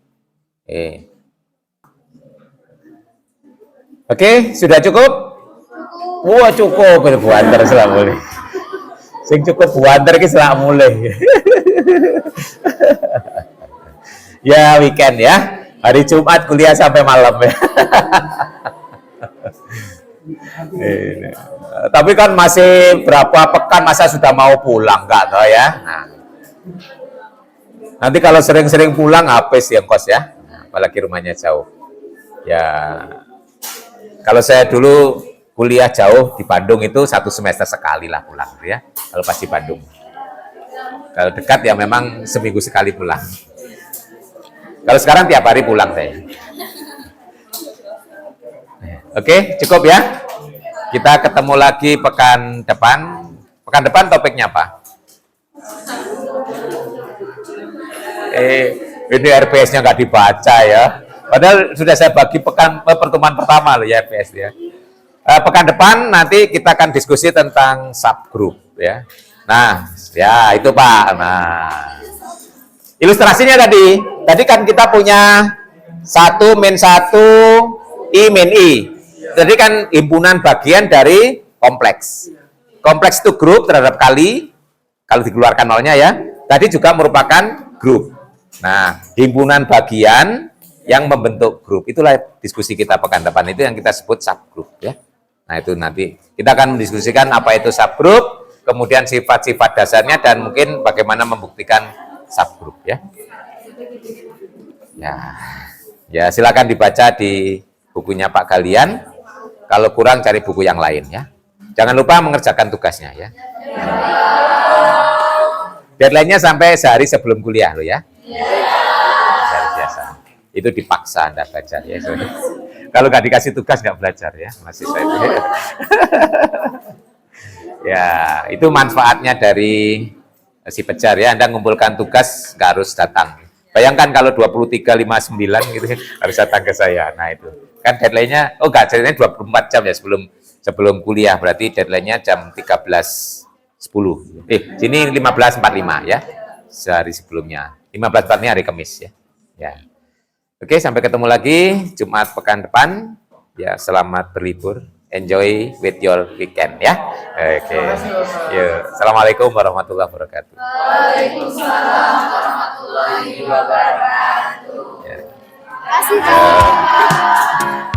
Oke, sudah cukup? Wah, cukup. Buanter selak mulai. Sing cukup buanter ki selak mulai. Ya, weekend ya. Hari Jumat kuliah sampai malam ya. Tapi kan masih berapa pekan, masa sudah mau pulang, enggak tahu ya. Nah, nanti kalau sering-sering pulang habis yang kos ya. Nah, apalagi rumahnya jauh. Ya, kalau saya dulu kuliah jauh di Bandung itu 1 semester sekali lah pulang gitu ya. Kalau pas di Bandung. Kalau dekat ya memang seminggu sekali pulang. Kalau sekarang tiap hari pulang saya. Oke, cukup ya. Kita ketemu lagi pekan depan. Pekan depan topiknya apa? Ini RPS-nya nggak dibaca ya. Padahal sudah saya bagi pertemuan pertama loh ya RPS ya. Pekan depan nanti kita akan diskusi tentang subgroup ya. Nah, ya itu Pak. Nah, ilustrasinya tadi kan kita punya 1 min 1 I min I. Jadi kan himpunan bagian dari kompleks. Kompleks itu grup terhadap kali, kalau dikeluarkan nolnya ya. Tadi juga merupakan grup. Nah, himpunan bagian yang membentuk grup. Itulah diskusi kita pekan depan itu yang kita sebut subgroup ya. Nah, itu nanti kita akan mendiskusikan apa itu subgroup, kemudian sifat-sifat dasarnya dan mungkin bagaimana membuktikan subgroup ya. Ya silakan dibaca di bukunya Pak Galian. Kalau kurang cari buku yang lain ya. Jangan lupa mengerjakan tugasnya ya. Deadline-nya sampai sehari sebelum kuliah loh ya. Luar biasa. Itu dipaksa Anda belajar ya. Kalau nggak dikasih tugas nggak belajar ya, mahasiswa itu. Ya, itu manfaatnya dari si Pejar ya. Anda ngumpulkan tugas, nggak harus datang. Bayangkan kalau 23.59 gitu harus datang ke saya. Nah itu kan deadline-nya, oh enggak, deadline-nya 24 jam ya sebelum kuliah. Berarti deadline-nya jam 13.10. Sini 15.45 ya. Sehari sebelumnya. 15.45 hari Kamis ya. Ya. Oke, sampai ketemu lagi Jumat pekan depan. Ya, selamat berlibur. Enjoy with your weekend ya. Oke. Yuk, Assalamualaikum warahmatullahi wabarakatuh. Waalaikumsalam warahmatullahi wabarakatuh. Ya. Terima kasih, Pak.